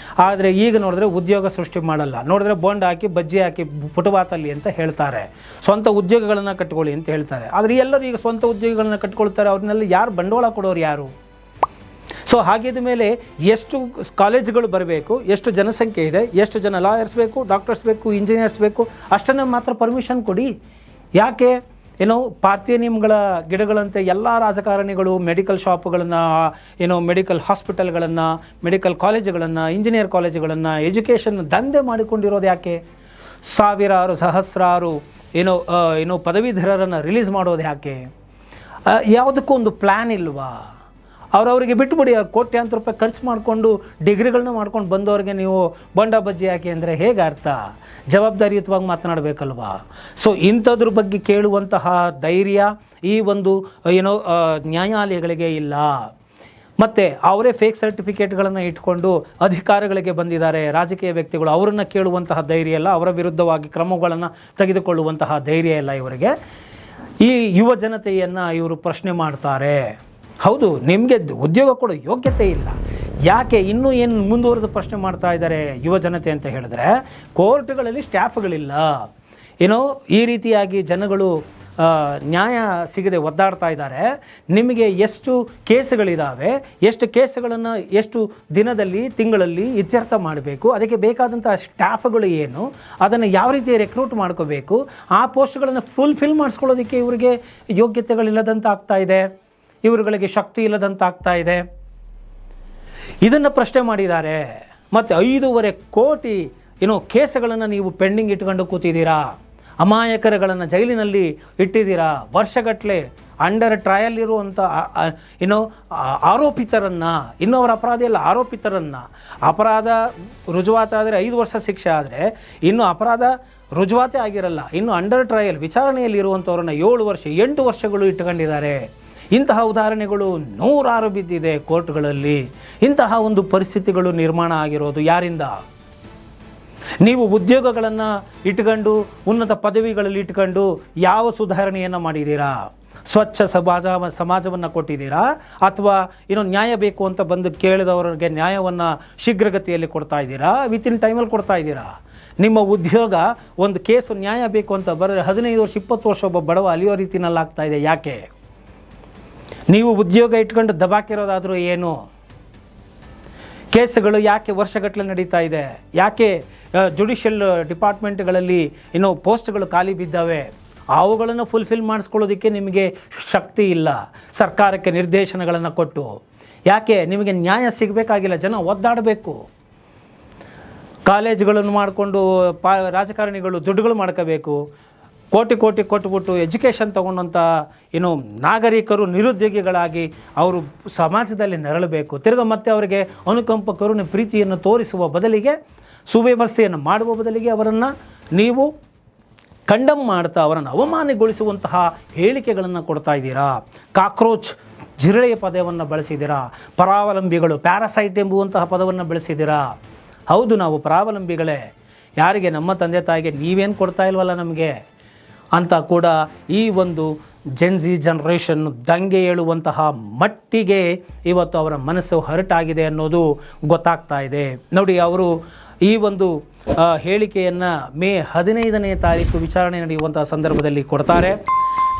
ಆದರೆ ಈಗ ನೋಡಿದ್ರೆ ಉದ್ಯೋಗ ಸೃಷ್ಟಿ ಮಾಡಲ್ಲ. ನೋಡಿದ್ರೆ ಬೋಂಡ್ ಹಾಕಿ, ಬಜ್ಜಿ ಹಾಕಿ, ಪುಟಬಾತಲ್ಲಿ ಅಂತ ಹೇಳ್ತಾರೆ. ಸ್ವಂತ ಉದ್ಯೋಗಗಳನ್ನು ಕಟ್ಕೊಳ್ಳಿ ಅಂತ ಹೇಳ್ತಾರೆ. ಆದರೆ ಎಲ್ಲರೂ ಈಗ ಸ್ವಂತ ಉದ್ಯೋಗಗಳನ್ನು ಕಟ್ಕೊಳ್ತಾರೆ. ಅವ್ರನ್ನೆಲ್ಲ ಯಾರು ಬಂಡವಾಳ ಕೊಡೋರು ಯಾರು? ಸೊ ಹಾಗಿದ ಮೇಲೆ ಎಷ್ಟು ಕಾಲೇಜುಗಳು ಬರಬೇಕು, ಎಷ್ಟು ಜನಸಂಖ್ಯೆ ಇದೆ, ಎಷ್ಟು ಜನ ಲಾಯರ್ಸ್ ಬೇಕು, ಡಾಕ್ಟರ್ಸ್ ಬೇಕು, ಇಂಜಿನಿಯರ್ಸ್ ಬೇಕು, ಅಷ್ಟನ್ನು ಮಾತ್ರ ಪರ್ಮಿಷನ್ ಕೊಡಿ. ಯಾಕೆ ಪಾರ್ಥೇನಿಯಂಗಳ ಗಿಡಗಳಂತೆ ಎಲ್ಲ ರಾಜಕಾರಣಿಗಳು ಮೆಡಿಕಲ್ ಶಾಪ್ಗಳನ್ನು, ಮೆಡಿಕಲ್ ಹಾಸ್ಪಿಟಲ್ಗಳನ್ನು, ಮೆಡಿಕಲ್ ಕಾಲೇಜುಗಳನ್ನು, ಇಂಜಿನಿಯರ್ ಕಾಲೇಜುಗಳನ್ನು, ಎಜುಕೇಷನ್ ದಂಧೆ ಮಾಡಿಕೊಂಡಿರೋದು ಯಾಕೆ? ಸಾವಿರಾರು ಸಹಸ್ರಾರು ಪದವೀಧರರನ್ನು ರಿಲೀಸ್ ಮಾಡೋದು ಯಾಕೆ? ಯಾವುದಕ್ಕೂ ಒಂದು ಪ್ಲ್ಯಾನ್ ಇಲ್ವಾ? ಅವರವರಿಗೆ ಬಿಟ್ಟುಬಿಡಿ. ಕೋಟ್ಯಾಂತರ ರೂಪಾಯಿ ಖರ್ಚು ಮಾಡಿಕೊಂಡು ಡಿಗ್ರಿಗಳನ್ನ ಮಾಡ್ಕೊಂಡು ಬಂದವ್ರಿಗೆ ನೀವು ಬಂಡ ಬಜ್ಜಿ ಹಾಕಿ ಅಂದರೆ ಹೇಗೆ ಅರ್ಥ? ಜವಾಬ್ದಾರಿಯುತವಾಗಿ ಮಾತನಾಡಬೇಕಲ್ವಾ? ಸೊ ಇಂಥದ್ರ ಬಗ್ಗೆ ಕೇಳುವಂತಹ ಧೈರ್ಯ ಈ ಒಂದು ನ್ಯಾಯಾಲಯಗಳಿಗೆ ಇಲ್ಲ. ಮತ್ತು ಅವರೇ ಫೇಕ್ ಸರ್ಟಿಫಿಕೇಟ್ಗಳನ್ನು ಇಟ್ಕೊಂಡು ಅಧಿಕಾರಗಳಿಗೆ ಬಂದಿದ್ದಾರೆ ರಾಜಕೀಯ ವ್ಯಕ್ತಿಗಳು. ಅವರನ್ನು ಕೇಳುವಂತಹ ಧೈರ್ಯ ಇಲ್ಲ, ಅವರ ವಿರುದ್ಧವಾಗಿ ಕ್ರಮಗಳನ್ನು ತೆಗೆದುಕೊಳ್ಳುವಂತಹ ಧೈರ್ಯ ಇಲ್ಲ ಇವರಿಗೆ. ಈ ಯುವ ಜನತೆಯನ್ನು ಇವರು ಪ್ರಶ್ನೆ ಮಾಡ್ತಾರೆ. ಹೌದು, ನಿಮಗೆ ಉದ್ಯೋಗ ಕೊಡೋ ಯೋಗ್ಯತೆ ಇಲ್ಲ. ಯಾಕೆ ಇನ್ನೂ ಏನು ಮುಂದುವರೆದು ಪ್ರಶ್ನೆ ಮಾಡ್ತಾ ಇದ್ದಾರೆ ಯುವ ಜನತೆ ಅಂತ ಹೇಳಿದ್ರೆ, ಕೋರ್ಟ್ಗಳಲ್ಲಿ ಸ್ಟಾಫ್ಗಳಿಲ್ಲ. ಈ ರೀತಿಯಾಗಿ ಜನಗಳು ನ್ಯಾಯ ಸಿಗದೆ ಒದ್ದಾಡ್ತಾ ಇದ್ದಾರೆ. ನಿಮಗೆ ಎಷ್ಟು ಕೇಸುಗಳಿದ್ದಾವೆ, ಎಷ್ಟು ಕೇಸುಗಳನ್ನು ಎಷ್ಟು ದಿನದಲ್ಲಿ, ತಿಂಗಳಲ್ಲಿ ಇತ್ಯರ್ಥ ಮಾಡಬೇಕು, ಅದಕ್ಕೆ ಬೇಕಾದಂಥ ಸ್ಟಾಫ್ಗಳು ಏನು, ಅದನ್ನು ಯಾವ ರೀತಿ ರೆಕ್ರೂಟ್ ಮಾಡ್ಕೋಬೇಕು, ಆ ಪೋಸ್ಟ್ಗಳನ್ನು ಫುಲ್ಫಿಲ್ ಮಾಡಿಸ್ಕೊಳ್ಳೋದಕ್ಕೆ ಇವರಿಗೆ ಯೋಗ್ಯತೆಗಳಿಲ್ಲದಂತ ಆಗ್ತಾ ಇದೆ, ಇವರುಗಳಿಗೆ ಶಕ್ತಿ ಇಲ್ಲದಂತ ಆಗ್ತಾ ಇದೆ. ಇದನ್ನು ಪ್ರಶ್ನೆ ಮಾಡಿದ್ದಾರೆ. ಮತ್ತು 5.5 ಕೋಟಿ ಕೇಸುಗಳನ್ನು ನೀವು ಪೆಂಡಿಂಗ್ ಇಟ್ಕೊಂಡು ಕೂತಿದ್ದೀರಾ. ಅಮಾಯಕರುಗಳನ್ನು ಜೈಲಿನಲ್ಲಿ ಇಟ್ಟಿದ್ದೀರಾ. ವರ್ಷಗಟ್ಟಲೆ ಅಂಡರ್ ಟ್ರಯಲ್ ಇರುವಂಥ ಆರೋಪಿತರನ್ನು, ಇನ್ನೂ ಅವರ ಅಪರಾಧ ಇಲ್ಲ, ಆರೋಪಿತರನ್ನು, ಅಪರಾಧ ರುಜುವಾತಾದರೆ 5 ವರ್ಷ ಶಿಕ್ಷೆ ಆದರೆ ಇನ್ನು ಅಪರಾಧ ರುಜುವಾತೇ ಆಗಿರಲ್ಲ, ಇನ್ನು ಅಂಡರ್ ಟ್ರಯಲ್ ವಿಚಾರಣೆಯಲ್ಲಿ ಇರುವಂಥವ್ರನ್ನ 7 ವರ್ಷ 8 ವರ್ಷಗಳು ಇಟ್ಟುಕೊಂಡಿದ್ದಾರೆ. ಇಂತಹ ಉದಾಹರಣೆಗಳು ನೂರಾರು ಬಿದ್ದಿದೆ ಕೋರ್ಟ್ಗಳಲ್ಲಿ. ಇಂತಹ ಒಂದು ಪರಿಸ್ಥಿತಿಗಳು ನಿರ್ಮಾಣ ಆಗಿರೋದು ಯಾರಿಂದ? ನೀವು ಉದ್ಯೋಗಗಳನ್ನು ಇಟ್ಕೊಂಡು, ಉನ್ನತ ಪದವಿಗಳಲ್ಲಿ ಇಟ್ಕೊಂಡು ಯಾವ ಸುಧಾರಣೆಯನ್ನು ಮಾಡಿದ್ದೀರಾ? ಸ್ವಚ್ಛ ಸಮಾಜವನ್ನು ಕೊಟ್ಟಿದ್ದೀರಾ? ಅಥವಾ ನ್ಯಾಯ ಬೇಕು ಅಂತ ಬಂದು ಕೇಳಿದವರಿಗೆ ನ್ಯಾಯವನ್ನು ಶೀಘ್ರಗತಿಯಲ್ಲಿ ಕೊಡ್ತಾ ಇದ್ದೀರಾ? ವಿತಿನ್ ಟೈಮಲ್ಲಿ ಕೊಡ್ತಾ ಇದ್ದೀರಾ? ನಿಮ್ಮ ಉದ್ಯೋಗ ಒಂದು ಕೇಸು ನ್ಯಾಯ ಬೇಕು ಅಂತ ಬರೆದ್ರೆ 15 ವರ್ಷ 20 ವರ್ಷ ಒಬ್ಬ ಬಡವ ಅಲಿಯೋ ರೀತಿನಲ್ಲಿ ಆಗ್ತಾ ಇದೆ. ಯಾಕೆ? ನೀವು ಉದ್ಯೋಗ ಇಟ್ಕೊಂಡು ದಬಾಕಿರೋದಾದರೂ ಏನು? ಕೇಸುಗಳು ಯಾಕೆ ವರ್ಷಗಟ್ಟಲೆ ನಡೀತಾ ಇದೆ? ಯಾಕೆ ಜುಡಿಷಿಯಲ್ ಡಿಪಾರ್ಟ್ಮೆಂಟ್ಗಳಲ್ಲಿ ಪೋಸ್ಟ್ಗಳು ಖಾಲಿ ಬಿದ್ದಾವೆ? ಅವುಗಳನ್ನು ಫುಲ್ಫಿಲ್ ಮಾಡಿಸ್ಕೊಳ್ಳೋದಕ್ಕೆ ನಿಮಗೆ ಶಕ್ತಿ ಇಲ್ಲ. ಸರ್ಕಾರಕ್ಕೆ ನಿರ್ದೇಶನಗಳನ್ನು ಕೊಟ್ಟು ಯಾಕೆ? ನಿಮಗೆ ನ್ಯಾಯ ಸಿಗಬೇಕಾಗಿಲ್ಲ, ಜನ ಒದ್ದಾಡಬೇಕು. ಕಾಲೇಜುಗಳನ್ನು ಮಾಡಿಕೊಂಡು ರಾಜಕಾರಣಿಗಳು ದುಡ್ಡುಗಳು ಮಾಡ್ಕೋಬೇಕು. ಕೋಟಿ ಕೊಟ್ಟುಬಿಟ್ಟು ಎಜುಕೇಷನ್ ತೊಗೊಂಡಂಥ ನಾಗರಿಕರು ನಿರುದ್ಯೋಗಿಗಳಾಗಿ ಅವರು ಸಮಾಜದಲ್ಲಿ ನರಳಬೇಕು. ತಿರ್ಗ ಮತ್ತೆ ಅವರಿಗೆ ಅನುಕಂಪ, ಕರುಣೆ, ಪ್ರೀತಿಯನ್ನು ತೋರಿಸುವ ಬದಲಿಗೆ, ಸುವ್ಯವಸ್ಥೆಯನ್ನು ಮಾಡುವ ಬದಲಿಗೆ ಅವರನ್ನು ನೀವು ಕಂಡಮ್ ಮಾಡ್ತಾ ಅವರನ್ನು ಅವಮಾನಗೊಳಿಸುವಂತಹ ಹೇಳಿಕೆಗಳನ್ನು ಕೊಡ್ತಾ ಇದ್ದೀರಾ. ಕಾಕ್ರೋಚ್, ಜಿರಳೆಯ ಪದವನ್ನು ಬಳಸಿದ್ದೀರಾ. ಪರಾವಲಂಬಿಗಳು, ಪ್ಯಾರಾಸೈಟ್ ಎಂಬುವಂತಹ ಪದವನ್ನು ಬಳಸಿದ್ದೀರಾ. ಹೌದು, ನಾವು ಪರಾವಲಂಬಿಗಳೇ. ಯಾರಿಗೆ? ನಮ್ಮ ತಂದೆ ತಾಯಿಗೆ. ನೀವೇನು ಕೊಡ್ತಾ ಇಲ್ವಲ್ಲ ನಮಗೆ ಅಂತ ಕೂಡ ಈ ಒಂದು ಜೆನ್ಜಿ ಜನ್ರೇಷನ್ ದಂಗೆ ಏಳುವಂತಹ ಮಟ್ಟಿಗೆ ಇವತ್ತು ಅವರ ಮನಸ್ಸು ಹರ್ಟಾಗಿದೆ ಅನ್ನೋದು ಗೊತ್ತಾಗ್ತಾ ಇದೆ. ನೋಡಿ, ಅವರು ಈ ಒಂದು ಹೇಳಿಕೆಯನ್ನು ಮೇ 15ನೇ ತಾರೀಕು ವಿಚಾರಣೆ ನಡೆಯುವಂಥ ಸಂದರ್ಭದಲ್ಲಿ ಕೊಡ್ತಾರೆ.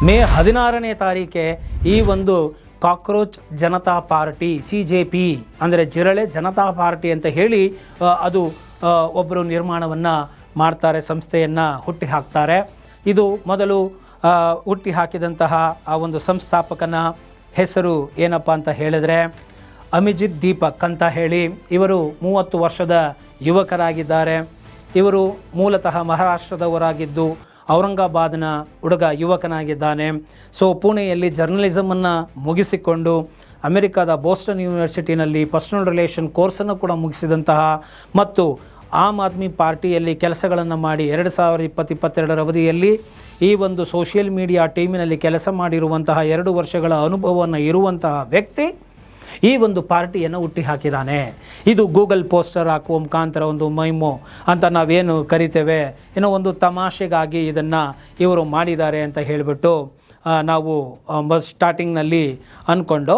ಮೇ 16ನೇ ತಾರೀಕೆ ಈ ಒಂದು ಕಾಕ್ರೋಚ್ ಜನತಾ ಪಾರ್ಟಿ, CJP ಅಂದರೆ ಜಿರಳೆ ಜನತಾ ಪಾರ್ಟಿ ಅಂತ ಹೇಳಿ ಅದು ಒಬ್ಬರು ನಿರ್ಮಾಣವನ್ನು ಮಾಡ್ತಾರೆ, ಸಂಸ್ಥೆಯನ್ನು ಹುಟ್ಟಿ ಹಾಕ್ತಾರೆ. ಇದು ಮೊದಲು ಹುಟ್ಟಿ ಹಾಕಿದಂತಹ ಆ ಒಂದು ಸಂಸ್ಥಾಪಕನ ಹೆಸರು ಏನಪ್ಪ ಅಂತ ಹೇಳಿದ್ರೆ ಅಮಿಜಿತ್ ದೀಪಕ್ ಅಂತ ಹೇಳಿ. ಇವರು 30 ವರ್ಷದ ಯುವಕರಾಗಿದ್ದಾರೆ. ಇವರು ಮೂಲತಃ ಮಹಾರಾಷ್ಟ್ರದವರಾಗಿದ್ದು ಔರಂಗಾಬಾದ್ನ ಯುವಕನಾಗಿದ್ದಾನೆ. ಸೊ ಪುಣೆಯಲ್ಲಿ ಜರ್ನಲಿಸಮನ್ನು ಮುಗಿಸಿಕೊಂಡು ಅಮೆರಿಕದ ಬೋಸ್ಟನ್ ಯೂನಿವರ್ಸಿಟಿನಲ್ಲಿ ಪರ್ಸನಲ್ ರಿಲೇಷನ್ ಕೋರ್ಸನ್ನು ಕೂಡ ಮುಗಿಸಿದಂತಹ ಮತ್ತು ಆಮ್ ಆದ್ಮಿ ಪಾರ್ಟಿಯಲ್ಲಿ ಕೆಲಸಗಳನ್ನು ಮಾಡಿ 2020-22 ಅವಧಿಯಲ್ಲಿ ಈ ಒಂದು ಸೋಷಿಯಲ್ ಮೀಡಿಯಾ ಟೀಮಿನಲ್ಲಿ ಕೆಲಸ ಮಾಡಿರುವಂತಹ 2 ವರ್ಷಗಳ ಅನುಭವವನ್ನು ಇರುವಂತಹ ವ್ಯಕ್ತಿ ಈ ಒಂದು ಪಾರ್ಟಿಯನ್ನು ಹುಟ್ಟಿ ಹಾಕಿದ್ದಾನೆ. ಇದು ಗೂಗಲ್ ಪೋಸ್ಟರ್ ಹಾಕುವ ಮುಖಾಂತರ ಒಂದು ಮೈಮೋ ಅಂತ ನಾವೇನು ಕರಿತೇವೆ, ಒಂದು ತಮಾಷೆಗಾಗಿ ಇದನ್ನು ಇವರು ಮಾಡಿದ್ದಾರೆ ಅಂತ ಹೇಳಿಬಿಟ್ಟು ನಾವು ಸ್ಟಾರ್ಟಿಂಗ್ನಲ್ಲಿ ಅಂದ್ಕೊಂಡು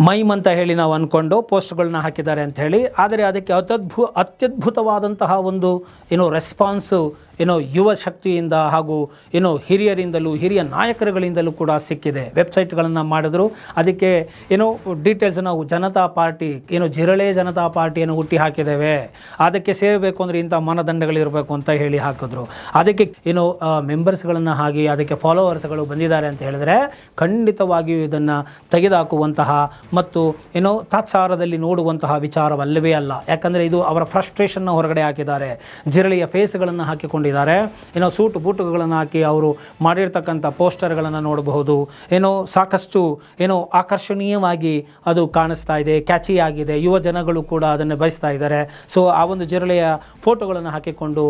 ಮೈಮ್ ಅಂತ ಹೇಳಿ ನಾವು ಅಂದ್ಕೊಂಡು ಪೋಸ್ಟ್ಗಳನ್ನ ಹಾಕಿದ್ದಾರೆ ಅಂತ ಹೇಳಿ. ಆದರೆ ಅದಕ್ಕೆ ಅತ್ಯದ್ಭುತವಾದಂತಹ ಒಂದು ರೆಸ್ಪಾನ್ಸು ಯುವ ಶಕ್ತಿಯಿಂದ ಹಾಗೂ ಹಿರಿಯರಿಂದಲೂ ಹಿರಿಯ ನಾಯಕರುಗಳಿಂದಲೂ ಕೂಡ ಸಿಕ್ಕಿದೆ. ವೆಬ್ಸೈಟ್ಗಳನ್ನು ಮಾಡಿದ್ರು, ಅದಕ್ಕೆ ಡೀಟೇಲ್ಸ್ ನಾವು ಜನತಾ ಪಾರ್ಟಿ ಜಿರಳೆ ಜನತಾ ಪಾರ್ಟಿಯನ್ನು ಹುಟ್ಟಿ ಹಾಕಿದ್ದೇವೆ, ಅದಕ್ಕೆ ಸೇರಬೇಕು ಅಂದರೆ ಇಂಥ ಮಾನದಂಡಗಳಿರಬೇಕು ಅಂತ ಹೇಳಿ ಹಾಕಿದ್ರು. ಅದಕ್ಕೆ ಮೆಂಬರ್ಸ್ಗಳನ್ನು ಹಾಕಿ ಅದಕ್ಕೆ ಫಾಲೋವರ್ಸ್ಗಳು ಬಂದಿದ್ದಾರೆ ಅಂತ ಹೇಳಿದ್ರೆ ಖಂಡಿತವಾಗಿಯೂ ಇದನ್ನು ತೆಗೆದುಹಾಕುವಂತಹ ಮತ್ತು ತಾತ್ಸಾರದಲ್ಲಿ ನೋಡುವಂತಹ ವಿಚಾರವಲ್ಲವೇ ಅಲ್ಲ. ಯಾಕಂದರೆ ಇದು ಅವರ ಫ್ರಸ್ಟ್ರೇಷನ್ನ ಹೊರಗಡೆ ಹಾಕಿದ್ದಾರೆ. ಜಿರಳೆಯ ಫೇಸ್ಗಳನ್ನು ಹಾಕಿಕೊಂಡಿದ್ದಾರೆ. ಸೂಟು ಬೂಟುಗಳನ್ನು ಹಾಕಿ ಅವರು ಮಾಡಿರ್ತಕ್ಕಂಥ ಪೋಸ್ಟರ್ಗಳನ್ನು ನೋಡಬಹುದು. ಸಾಕಷ್ಟು ಆಕರ್ಷಣೀಯವಾಗಿ ಅದು ಕಾಣಿಸ್ತಾ ಇದೆ, ಕ್ಯಾಚಿ ಆಗಿದೆ. ಯುವ ಜನಗಳು ಕೂಡ ಅದನ್ನು ಬಯಸ್ತಾ ಇದ್ದಾರೆ. ಸೊ ಆ ಒಂದು ಜಿರಳೆಯ ಫೋಟೋಗಳನ್ನು ಹಾಕಿಕೊಂಡು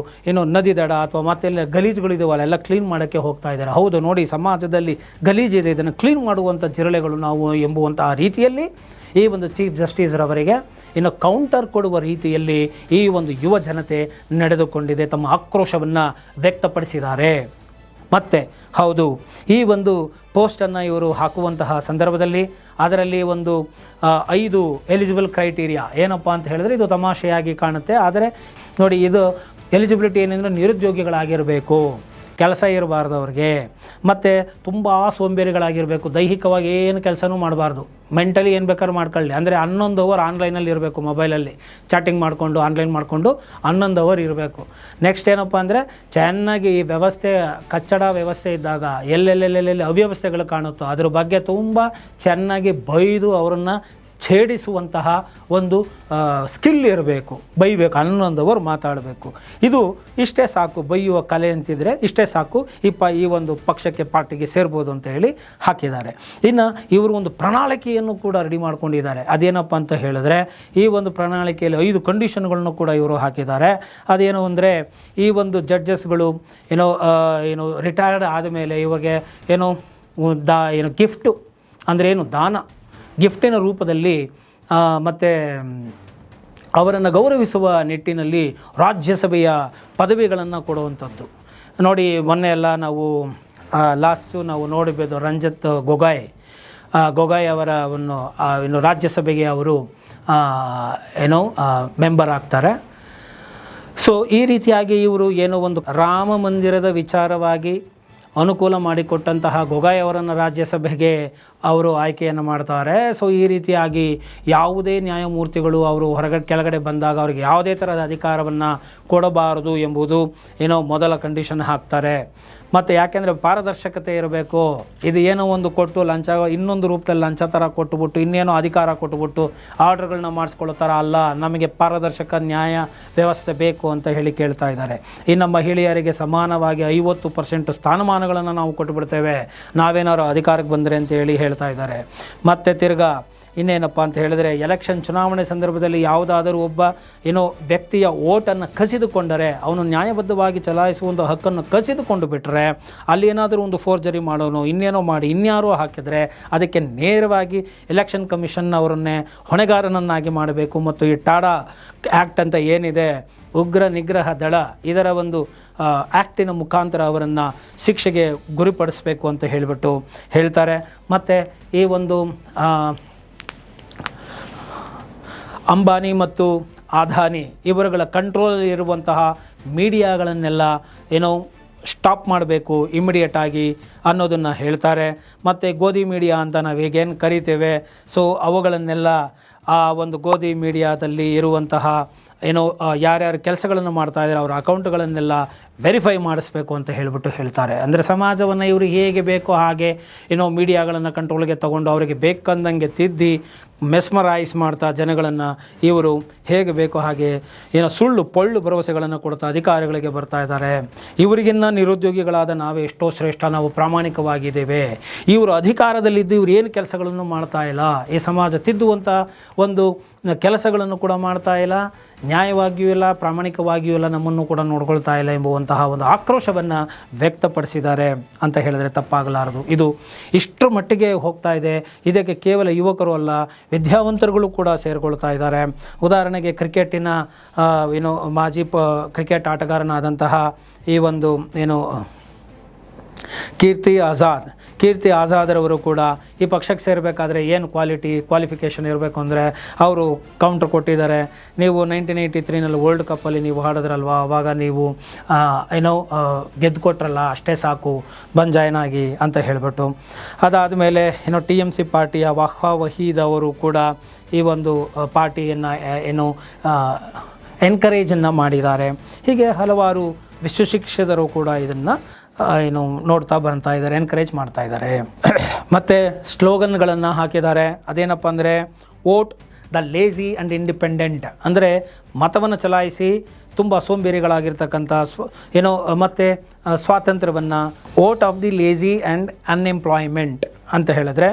ನದಿ ದಡ ಅಥವಾ ಮತ್ತೆಲ್ಲ ಗಲೀಜುಗಳಿದಾವಲ್ಲ ಎಲ್ಲ ಕ್ಲೀನ್ ಮಾಡೋಕ್ಕೆ ಹೋಗ್ತಾ ಇದ್ದಾರೆ. ಹೌದು, ನೋಡಿ, ಸಮಾಜದಲ್ಲಿ ಗಲೀಜಿದೆ, ಇದನ್ನು ಕ್ಲೀನ್ ಮಾಡುವಂಥ ಜಿರಳೆಗಳು ನಾವು ಎಂಬುವಂತಹ ರೀತಿಯಲ್ಲಿ ಈ ಒಂದು ಚೀಫ್ ಜಸ್ಟಿಸ್ ರವರಿಗೆ ಕೌಂಟರ್ ಕೊಡುವ ರೀತಿಯಲ್ಲಿ ಈ ಒಂದು ಯುವ ಜನತೆ ನಡೆದುಕೊಂಡಿದೆ, ತಮ್ಮ ಆಕ್ರೋಶವನ್ನು ವ್ಯಕ್ತಪಡಿಸಿದ್ದಾರೆ. ಮತ್ತು ಹೌದು, ಈ ಒಂದು ಪೋಸ್ಟನ್ನು ಇವರು ಹಾಕುವಂತಹ ಸಂದರ್ಭದಲ್ಲಿ ಅದರಲ್ಲಿ ಒಂದು 5 ಎಲಿಜಿಬಲ್ ಕ್ರೈಟೀರಿಯಾ ಏನಪ್ಪ ಅಂತ ಹೇಳಿದ್ರೆ ಇದು ತಮಾಷೆಯಾಗಿ ಕಾಣುತ್ತೆ. ಆದರೆ ನೋಡಿ, ಇದು ಎಲಿಜಿಬಿಲಿಟಿ ಏನೆಂದರೆ ನಿರುದ್ಯೋಗಿಗಳಾಗಿರಬೇಕು, ಕೆಲಸ ಇರಬಾರ್ದು ಅವ್ರಿಗೆ, ಮತ್ತು ತುಂಬ ಸೋಂಬೇರಿಗಳಾಗಿರಬೇಕು, ದೈಹಿಕವಾಗಿ ಏನು ಕೆಲಸನೂ ಮಾಡಬಾರ್ದು, ಮೆಂಟಲಿ ಏನು ಬೇಕಾದ್ರೂ ಮಾಡ್ಕೊಳ್ಳಿ. ಅಂದರೆ 11 ಅವರ್ ಆನ್ಲೈನಲ್ಲಿ ಇರಬೇಕು, ಮೊಬೈಲಲ್ಲಿ ಚಾಟಿಂಗ್ ಮಾಡಿಕೊಂಡು ಆನ್ಲೈನ್ ಮಾಡಿಕೊಂಡು 11 ಅವರ್ ಇರಬೇಕು. ನೆಕ್ಸ್ಟ್ ಏನಪ್ಪ ಅಂದರೆ ಚೆನ್ನಾಗಿ ಈ ವ್ಯವಸ್ಥೆ ಕಚ್ಚಡ ವ್ಯವಸ್ಥೆ ಇದ್ದಾಗ ಎಲ್ಲೆಲ್ಲೆಲ್ಲೆಲ್ಲಿ ಅವ್ಯವಸ್ಥೆಗಳು ಕಾಣುತ್ತೋ ಅದ್ರ ಬಗ್ಗೆ ತುಂಬ ಚೆನ್ನಾಗಿ ಬೈದು ಅವರನ್ನು ಛೇಡಿಸುವಂತಹ ಒಂದು ಸ್ಕಿಲ್ ಇರಬೇಕು, ಬೈಬೇಕು, ಹನ್ನೊಂದವರು ಮಾತಾಡಬೇಕು. ಇದು ಇಷ್ಟೇ ಸಾಕು, ಬೈಯುವ ಕಲೆ ಅಂತಿದ್ರೆ ಇಷ್ಟೇ ಸಾಕು, ಈ ಒಂದು ಪಕ್ಷಕ್ಕೆ ಪಾರ್ಟಿಗೆ ಸೇರ್ಬೋದು ಅಂತ ಹೇಳಿ ಹಾಕಿದ್ದಾರೆ. ಇನ್ನು ಇವರು ಒಂದು ಪ್ರಣಾಳಿಕೆಯನ್ನು ಕೂಡ ರೆಡಿ ಮಾಡ್ಕೊಂಡಿದ್ದಾರೆ. ಅದೇನಪ್ಪ ಅಂತ ಹೇಳಿದ್ರೆ, ಈ ಒಂದು ಪ್ರಣಾಳಿಕೆಯಲ್ಲಿ 5 ಕಂಡೀಷನ್ಗಳನ್ನು ಕೂಡ ಇವರು ಹಾಕಿದ್ದಾರೆ. ಅದೇನು ಅಂದರೆ, ಈ ಒಂದು ಜಡ್ಜಸ್ಗಳು ಏನು ರಿಟೈರ್ಡ್ ಆದಮೇಲೆ ಇವಾಗ ಏನು ಗಿಫ್ಟು ಅಂದರೆ ಏನು ದಾನ, ಗಿಫ್ಟಿನ ರೂಪದಲ್ಲಿ ಮತ್ತು ಅವರನ್ನು ಗೌರವಿಸುವ ನಿಟ್ಟಿನಲ್ಲಿ ರಾಜ್ಯಸಭೆಯ ಪದವಿಗಳನ್ನು ಕೊಡುವಂಥದ್ದು. ನೋಡಿ, ಮೊನ್ನೆ ಎಲ್ಲ ನಾವು ಲಾಸ್ಟು ನಾವು ನೋಡಿಬೋದು, ರಂಜಿತ್ ಗೊಗಾಯ್ ಅವರನ್ನು ರಾಜ್ಯಸಭೆಗೆ ಅವರು ಮೆಂಬರ್ ಆಗ್ತಾರೆ. ಸೊ ಈ ರೀತಿಯಾಗಿ ಇವರು ಏನೋ ಒಂದು ರಾಮ ಮಂದಿರದ ವಿಚಾರವಾಗಿ ಅನುಕೂಲ ಮಾಡಿಕೊಟ್ಟಂತಹ ಗೊಗಾಯ್ ಅವರನ್ನು ರಾಜ್ಯಸಭೆಗೆ ಅವರು ಆಯ್ಕೆಯನ್ನು ಮಾಡ್ತಾರೆ. ಸೊ ಈ ರೀತಿಯಾಗಿ ಯಾವುದೇ ನ್ಯಾಯಮೂರ್ತಿಗಳು ಅವರು ಕೆಳಗಡೆ ಬಂದಾಗ ಅವರಿಗೆ ಯಾವುದೇ ಥರದ ಅಧಿಕಾರವನ್ನು ಕೊಡಬಾರದು ಎಂಬುದು ಮೊದಲ ಕಂಡೀಷನ್ ಹಾಕ್ತಾರೆ. ಮತ್ತು ಯಾಕೆಂದರೆ ಪಾರದರ್ಶಕತೆ ಇರಬೇಕು. ಇದು ಏನೋ ಒಂದು ಕೊಟ್ಟು ಲಂಚ, ಇನ್ನೊಂದು ರೂಪದಲ್ಲಿ ಲಂಚ ಥರ ಕೊಟ್ಟುಬಿಟ್ಟು ಇನ್ನೇನೋ ಅಧಿಕಾರ ಕೊಟ್ಟುಬಿಟ್ಟು ಆರ್ಡರ್ಗಳನ್ನ ಮಾಡಿಸ್ಕೊಳ್ಳೋ ಥರ ಅಲ್ಲ, ನಮಗೆ ಪಾರದರ್ಶಕ ನ್ಯಾಯ ವ್ಯವಸ್ಥೆ ಬೇಕು ಅಂತ ಹೇಳಿ ಕೇಳ್ತಾ ಇದ್ದಾರೆ. ಇನ್ನು ಮಹಿಳೆಯರಿಗೆ ಸಮಾನವಾಗಿ 50% ಸ್ಥಾನಮಾನಗಳನ್ನು ನಾವು ಕೊಟ್ಟುಬಿಡ್ತೇವೆ ನಾವೇನಾದ್ರು ಅಧಿಕಾರಕ್ಕೆ ಬಂದರೆ ಅಂತ ಹೇಳ್ತಾ ಇದ್ದಾರೆ. ಮತ್ತು ತಿರ್ಗಾ ಇನ್ನೇನಪ್ಪ ಅಂತ ಹೇಳಿದ್ರೆ, ಎಲೆಕ್ಷನ್ ಚುನಾವಣೆ ಸಂದರ್ಭದಲ್ಲಿ ಯಾವುದಾದರೂ ಒಬ್ಬ ವ್ಯಕ್ತಿಯ ಓಟನ್ನು ಕಸಿದುಕೊಂಡರೆ, ಅವನು ನ್ಯಾಯಬದ್ಧವಾಗಿ ಚಲಾಯಿಸುವ ಹಕ್ಕನ್ನು ಕಸಿದುಕೊಂಡು ಬಿಟ್ಟರೆ, ಅಲ್ಲಿ ಏನಾದರೂ ಒಂದು ಫೋರ್ಜರಿ ಮಾಡೋನು ಇನ್ನೇನೋ ಮಾಡಿ ಇನ್ಯಾರೋ ಹಾಕಿದರೆ ಅದಕ್ಕೆ ನೇರವಾಗಿ ಎಲೆಕ್ಷನ್ ಕಮಿಷನ್ ಅವರನ್ನೇ ಹೊಣೆಗಾರನನ್ನಾಗಿ ಮಾಡಬೇಕು. ಮತ್ತು ಈ ಟಾಡಾ ಆ್ಯಕ್ಟ್ ಅಂತ ಏನಿದೆ, ಉಗ್ರ ನಿಗ್ರಹ ದಳ, ಇದರ ಒಂದು ಆ್ಯಕ್ಟಿನ ಮುಖಾಂತರ ಅವರನ್ನು ಶಿಕ್ಷೆಗೆ ಗುರಿಪಡಿಸಬೇಕು ಅಂತ ಹೇಳಿಬಿಟ್ಟು ಹೇಳ್ತಾರೆ. ಮತ್ತು ಈ ಒಂದು ಅಂಬಾನಿ ಮತ್ತು ಅದಾನಿ ಇವರುಗಳ ಕಂಟ್ರೋಲ್ ಇರುವಂತಹ ಮೀಡಿಯಾಗಳನ್ನೆಲ್ಲ ಸ್ಟಾಪ್ ಮಾಡಬೇಕು ಇಮಿಡಿಯೇಟಾಗಿ ಅನ್ನೋದನ್ನು ಹೇಳ್ತಾರೆ. ಮತ್ತು ಗೋಧಿ ಮೀಡಿಯಾ ಅಂತ ನಾವು ಹೇಗೇನು ಕರಿತೇವೆ, ಸೊ ಅವುಗಳನ್ನೆಲ್ಲ ಆ ಒಂದು ಗೋಧಿ ಮೀಡಿಯಾದಲ್ಲಿ ಇರುವಂತಹ ಯಾರ್ಯಾರು ಕೆಲಸಗಳನ್ನು ಮಾಡ್ತಾಯಿದ್ದಾರೆ ಅವರ ಅಕೌಂಟ್ಗಳನ್ನೆಲ್ಲ ವೆರಿಫೈ ಮಾಡಿಸ್ಬೇಕು ಅಂತ ಹೇಳ್ತಾರೆ. ಅಂದರೆ ಸಮಾಜವನ್ನು ಇವರು ಹೇಗೆ ಬೇಕೋ ಹಾಗೆ ಮೀಡಿಯಾಗಳನ್ನು ಕಂಟ್ರೋಲ್ಗೆ ತೊಗೊಂಡು ಅವರಿಗೆ ಬೇಕಂದಂಗೆ ತಿದ್ದಿ ಮೆಸ್ಮರೈಸ್ ಮಾಡ್ತಾ ಜನಗಳನ್ನು ಇವರು ಹೇಗೆ ಬೇಕೋ ಹಾಗೆ ಸುಳ್ಳು ಪೊಳ್ಳು ಭರವಸೆಗಳನ್ನು ಕೊಡ್ತಾ ಅಧಿಕಾರಿಗಳಿಗೆ ಬರ್ತಾ ಇದ್ದಾರೆ. ಇವರಿಗಿನ್ನ ನಿರುದ್ಯೋಗಿಗಳಾದ ನಾವೇ ಎಷ್ಟೋ ಶ್ರೇಷ್ಠ, ನಾವು ಪ್ರಾಮಾಣಿಕವಾಗಿದ್ದೇವೆ, ಇವರು ಅಧಿಕಾರದಲ್ಲಿದ್ದು ಇವರು ಏನು ಕೆಲಸಗಳನ್ನು ಮಾಡ್ತಾ ಇಲ್ಲ, ಈ ಸಮಾಜ ತಿದ್ದುವಂಥ ಒಂದು ಕೆಲಸಗಳನ್ನು ಕೂಡ ಮಾಡ್ತಾ ಇಲ್ಲ, ನ್ಯಾಯವಾಗಿಯೂ ಇಲ್ಲ, ಪ್ರಾಮಾಣಿಕವಾಗಿಯೂ ಇಲ್ಲ, ನಮ್ಮನ್ನು ಕೂಡ ನೋಡ್ಕೊಳ್ತಾ ಇಲ್ಲ ಎಂಬುವಂತಹ ಒಂದು ಆಕ್ರೋಶವನ್ನು ವ್ಯಕ್ತಪಡಿಸಿದ್ದಾರೆ ಅಂತ ಹೇಳಿದ್ರೆ ತಪ್ಪಾಗಲಾರದು. ಇದು ಇಷ್ಟರ ಮಟ್ಟಿಗೆ ಹೋಗ್ತಾ ಇದೆ. ಇದಕ್ಕೆ ಕೇವಲ ಯುವಕರು ಅಲ್ಲ, ವಿದ್ಯಾವಂತರುಗಳು ಕೂಡ ಸೇರಿಕೊಳ್ತಾ ಇದ್ದಾರೆ. ಉದಾಹರಣೆಗೆ ಕ್ರಿಕೆಟಿನ ಮಾಜಿ ಕ್ರಿಕೆಟ್ ಆಟಗಾರನಾದಂತಹ ಈ ಒಂದು ಕೀರ್ತಿ ಆಜಾದ್ರವರು ಕೂಡ ಈ ಪಕ್ಷಕ್ಕೆ ಸೇರಬೇಕಾದ್ರೆ ಏನು ಕ್ವಾಲಿಫಿಕೇಷನ್ ಇರಬೇಕು ಅಂದರೆ ಅವರು ಕೌಂಟ್ರ್ ಕೊಟ್ಟಿದ್ದಾರೆ. ನೀವು 1983 ವರ್ಲ್ಡ್ ಕಪ್ಪಲ್ಲಿ ನೀವು ಆಡಿದ್ರಲ್ವ, ಆವಾಗ ನೀವು ಗೆದ್ದುಕೊಟ್ರಲ್ಲ, ಅಷ್ಟೇ ಸಾಕು, ಬಂದು ಜಾಯ್ನ್ ಆಗಿ ಅಂತ ಹೇಳಿಬಿಟ್ಟು. ಅದಾದಮೇಲೆ TMC ಪಾರ್ಟಿಯ ವಹೀದ್ ಅವರು ಕೂಡ ಈ ಒಂದು ಪಾರ್ಟಿಯನ್ನು ಎನ್ಕರೇಜನ್ನು ಮಾಡಿದ್ದಾರೆ. ಹೀಗೆ ಹಲವಾರು ವಿಶ್ವಶಿಕ್ಷಕರು ಕೂಡ ಇದನ್ನು ನೋಡ್ತಾ ಬರ್ತಾ ಇದ್ದಾರೆ, ಎನ್ಕರೇಜ್ ಮಾಡ್ತಾ ಇದ್ದಾರೆ. ಮತ್ತು ಸ್ಲೋಗನ್ಗಳನ್ನು ಹಾಕಿದ್ದಾರೆ. ಅದೇನಪ್ಪ ಅಂದರೆ, vote the lazy and independent, ಅಂದರೆ ಮತವನ್ನು ಚಲಾಯಿಸಿ ತುಂಬ ಸೋಂಬೇರಿಗಳಾಗಿರ್ತಕ್ಕಂಥ ಮತ್ತು ಸ್ವಾತಂತ್ರ್ಯವನ್ನು, vote of the lazy and unemployment ಅಂತ ಹೇಳಿದ್ರೆ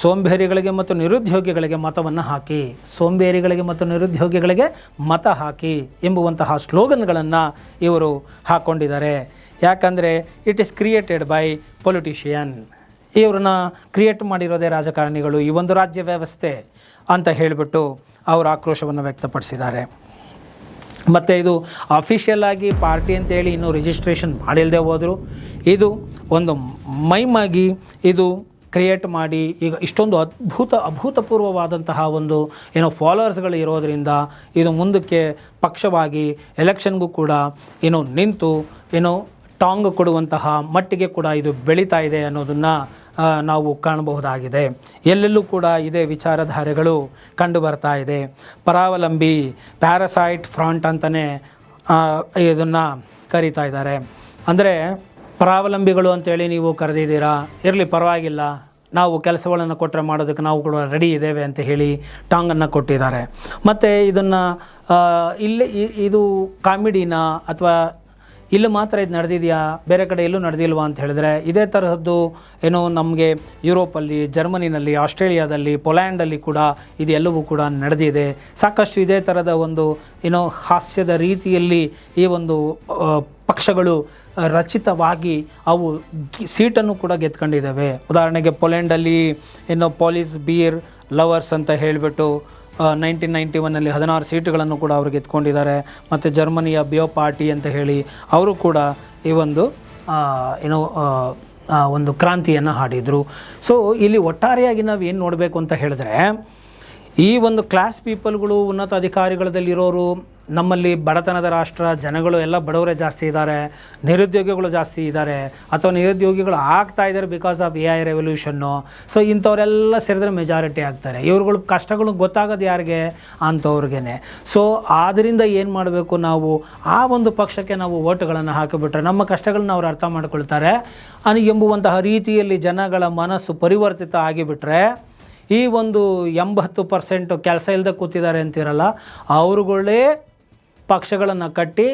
ಸೋಂಬೇರಿಗಳಿಗೆ ಮತ್ತು ನಿರುದ್ಯೋಗಿಗಳಿಗೆ ಮತವನ್ನು ಹಾಕಿ, ಸೋಂಬೇರಿಗಳಿಗೆ ಮತ್ತು ನಿರುದ್ಯೋಗಿಗಳಿಗೆ ಮತ ಹಾಕಿ ಎಂಬುವಂತಹ ಸ್ಲೋಗನ್ಗಳನ್ನು ಇವರು ಹಾಕ್ಕೊಂಡಿದ್ದಾರೆ. ಯಾಕಂದರೆ it is created by politician, ಇವ್ರನ್ನ ಕ್ರಿಯೇಟ್ ಮಾಡಿರೋದೇ ರಾಜಕಾರಣಿಗಳು, ಈ ಒಂದು ರಾಜ್ಯ ವ್ಯವಸ್ಥೆ ಅಂತ ಹೇಳಿಬಿಟ್ಟು ಅವರು ಆಕ್ರೋಶವನ್ನು ವ್ಯಕ್ತಪಡಿಸಿದ್ದಾರೆ. ಮತ್ತು ಇದು ಅಫಿಷಿಯಲ್ ಆಗಿ ಪಾರ್ಟಿ ಅಂತೇಳಿ ಇನ್ನೂ ರಿಜಿಸ್ಟ್ರೇಷನ್ ಮಾಡಿಲ್ಲದೆ ಹೋದರು, ಇದು ಒಂದು ಮೈಮಾಗಿ ಇದು ಕ್ರಿಯೇಟ್ ಮಾಡಿ ಈಗ ಇಷ್ಟೊಂದು ಅಭೂತಪೂರ್ವವಾದಂತಹ ಒಂದು ಫಾಲೋವರ್ಸ್ಗಳು ಇರೋದರಿಂದ ಇದು ಮುಂದಕ್ಕೆ ಪಕ್ಷವಾಗಿ ಎಲೆಕ್ಷನ್ಗೂ ಕೂಡ ನಿಂತು ಟಾಂಗ್ ಕೊಡುವಂತಹ ಮಟ್ಟಿಗೆ ಕೂಡ ಇದು ಬೆಳೀತಾ ಇದೆ ಅನ್ನೋದನ್ನು ನಾವು ಕಾಣಬಹುದಾಗಿದೆ. ಎಲ್ಲೆಲ್ಲೂ ಕೂಡ ಇದೇ ವಿಚಾರಧಾರೆಗಳು ಕಂಡು ಬರ್ತಾ ಇದೆ. ಪರಾವಲಂಬಿ ಪ್ಯಾರಾಸೈಟ್ ಫ್ರಂಟ್ ಅಂತಲೇ ಇದನ್ನು ಕರೀತಾ ಇದ್ದಾರೆ. ಅಂದರೆ ಪರಾವಲಂಬಿಗಳು ಅಂತೇಳಿ ನೀವು ಕರೆದಿದ್ದೀರಾ, ಇರಲಿ ಪರವಾಗಿಲ್ಲ, ನಾವು ಕೆಲಸಗಳನ್ನು ಕೊಟ್ಟರೆ ಮಾಡೋದಕ್ಕೆ ನಾವು ಕೂಡ ರೆಡಿ ಇದ್ದೇವೆ ಅಂತ ಹೇಳಿ ಟಾಂಗನ್ನು ಕೊಟ್ಟಿದ್ದಾರೆ. ಮತ್ತು ಇದನ್ನು ಇದು ಕಾಮಿಡಿನ ಅಥವಾ ಇಲ್ಲಿ ಮಾತ್ರ ಇದು ನಡೆದಿದೆಯಾ, ಬೇರೆ ಕಡೆ ಎಲ್ಲೂ ನಡೆದಿಲ್ವಾ ಅಂತ ಹೇಳಿದ್ರೆ, ಇದೇ ತರಹದ್ದು ಏನೋ ನಮಗೆ ಯುರೋಪಲ್ಲಿ, ಜರ್ಮನಿನಲ್ಲಿ, ಆಸ್ಟ್ರೇಲಿಯಾದಲ್ಲಿ, ಪೋಲ್ಯಾಂಡಲ್ಲಿ ಕೂಡ ಇದೆಲ್ಲವೂ ಕೂಡ ನಡೆದಿದೆ. ಸಾಕಷ್ಟು ಇದೇ ಥರದ ಒಂದು ಏನೋ ಹಾಸ್ಯದ ರೀತಿಯಲ್ಲಿ ಈ ಒಂದು ಪಕ್ಷಗಳು ರಚಿತವಾಗಿ ಅವು ಸೀಟನ್ನು ಕೂಡ ಗೆದ್ಕೊಂಡಿದ್ದಾವೆ. ಉದಾಹರಣೆಗೆ ಪೋಲೆಂಡಲ್ಲಿ ಏನೋ ಪೊಲೀಸ್ ಬಿಯರ್ ಲವರ್ಸ್ ಅಂತ ಹೇಳಿಬಿಟ್ಟು 1991ನಲ್ಲಿ 16 ಸೀಟುಗಳನ್ನು ಕೂಡ ಅವರು ಗೆದ್ಕೊಂಡಿದ್ದಾರೆ. ಮತ್ತು ಜರ್ಮನಿಯ ಬಿಯೋ ಪಾರ್ಟಿ ಅಂತ ಹೇಳಿ ಅವರು ಕೂಡ ಈ ಒಂದು ಏನೋ ಒಂದು ಕ್ರಾಂತಿಯನ್ನು ಹಾಡಿದರು. ಸೊ ಇಲ್ಲಿ ಒಟ್ಟಾರೆಯಾಗಿ ನಾವು ಏನು ನೋಡಬೇಕು ಅಂತ ಹೇಳಿದ್ರೆ, ಈ ಒಂದು ಕ್ಲಾಸ್ ಪೀಪಲ್ಗಳು, ಉನ್ನತ ಅಧಿಕಾರಿಗಳದಲ್ಲಿರೋರು, ನಮ್ಮಲ್ಲಿ ಬಡತನದ ರಾಷ್ಟ್ರ, ಜನಗಳು ಎಲ್ಲ ಬಡವರೇ ಜಾಸ್ತಿ ಇದ್ದಾರೆ, ನಿರುದ್ಯೋಗಿಗಳು ಜಾಸ್ತಿ ಇದ್ದಾರೆ, ಅಥವಾ ನಿರುದ್ಯೋಗಿಗಳು ಆಗ್ತಾ ಇದ್ದಾರೆ ಬಿಕಾಸ್ ಆಫ್ AI ರೆವಲ್ಯೂಷನ್ನು. ಸೊ ಇಂಥವರೆಲ್ಲ ಸೇರಿದ್ರೆ ಮೆಜಾರಿಟಿ ಆಗ್ತಾರೆ. ಇವ್ರುಗಳು ಕಷ್ಟಗಳು ಗೊತ್ತಾಗೋದು ಯಾರಿಗೆ? ಅಂಥವ್ರಿಗೇ. ಸೊ ಆದ್ದರಿಂದ ಏನು ಮಾಡಬೇಕು, ನಾವು ಆ ಒಂದು ಪಕ್ಷಕ್ಕೆ ನಾವು ಓಟುಗಳನ್ನು ಹಾಕಿಬಿಟ್ರೆ ನಮ್ಮ ಕಷ್ಟಗಳನ್ನ ಅವ್ರು ಅರ್ಥ ಮಾಡ್ಕೊಳ್ತಾರೆ ಎಂಬುವಂತಹ ರೀತಿಯಲ್ಲಿ ಜನಗಳ ಮನಸ್ಸು ಪರಿವರ್ತಿತ ಆಗಿಬಿಟ್ರೆ, ಈ ಒಂದು 80% ಕೆಲಸ ಇಲ್ಲದೆ ಕೂತಿದ್ದಾರೆ ಅಂತಿರಲ್ಲ, ಅವರುಗಳೇ ಪಕ್ಷಗಳನ್ನು ಕಟ್ಟಿ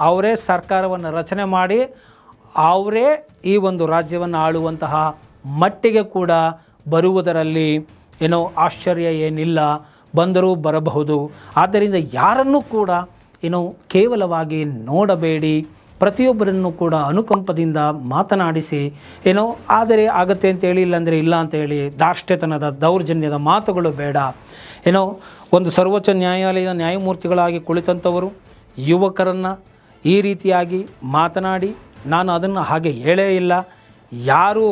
ಅವರೇ ಸರ್ಕಾರವನ್ನು ರಚನೆ ಮಾಡಿ ಅವರೇ ಈ ಒಂದು ರಾಜ್ಯವನ್ನು ಆಳುವಂತಹ ಮಟ್ಟಿಗೆ ಕೂಡ ಬರುವುದರಲ್ಲಿ ಏನೋ ಆಶ್ಚರ್ಯ ಏನಿಲ್ಲ, ಬಂದರೂ ಬರಬಹುದು. ಆದ್ದರಿಂದ ಯಾರನ್ನೂ ಕೂಡ ಏನೋ ಕೇವಲವಾಗಿ ನೋಡಬೇಡಿ, ಪ್ರತಿಯೊಬ್ಬರನ್ನು ಕೂಡ ಅನುಕಂಪದಿಂದ ಮಾತನಾಡಿಸಿ, ಏನೋ ಆದರೆ ಆಗತ್ತೆ ಅಂತೇಳಿ, ಇಲ್ಲಾಂದರೆ ಇಲ್ಲ ಅಂತೇಳಿ ದಾರ್ಷ್ಟ್ಯತನದ ದೌರ್ಜನ್ಯದ ಮಾತುಗಳು ಬೇಡ. ಏನೋ ಒಂದು ಸರ್ವೋಚ್ಚ ನ್ಯಾಯಾಲಯದ ನ್ಯಾಯಮೂರ್ತಿಗಳಾಗಿ ಕುಳಿತಂಥವರು ಯುವಕರನ್ನು ಈ ರೀತಿಯಾಗಿ ಮಾತನಾಡಿ, ನಾನು ಅದನ್ನು ಹಾಗೆ ಹೇಳೇ ಇಲ್ಲ, ಯಾರು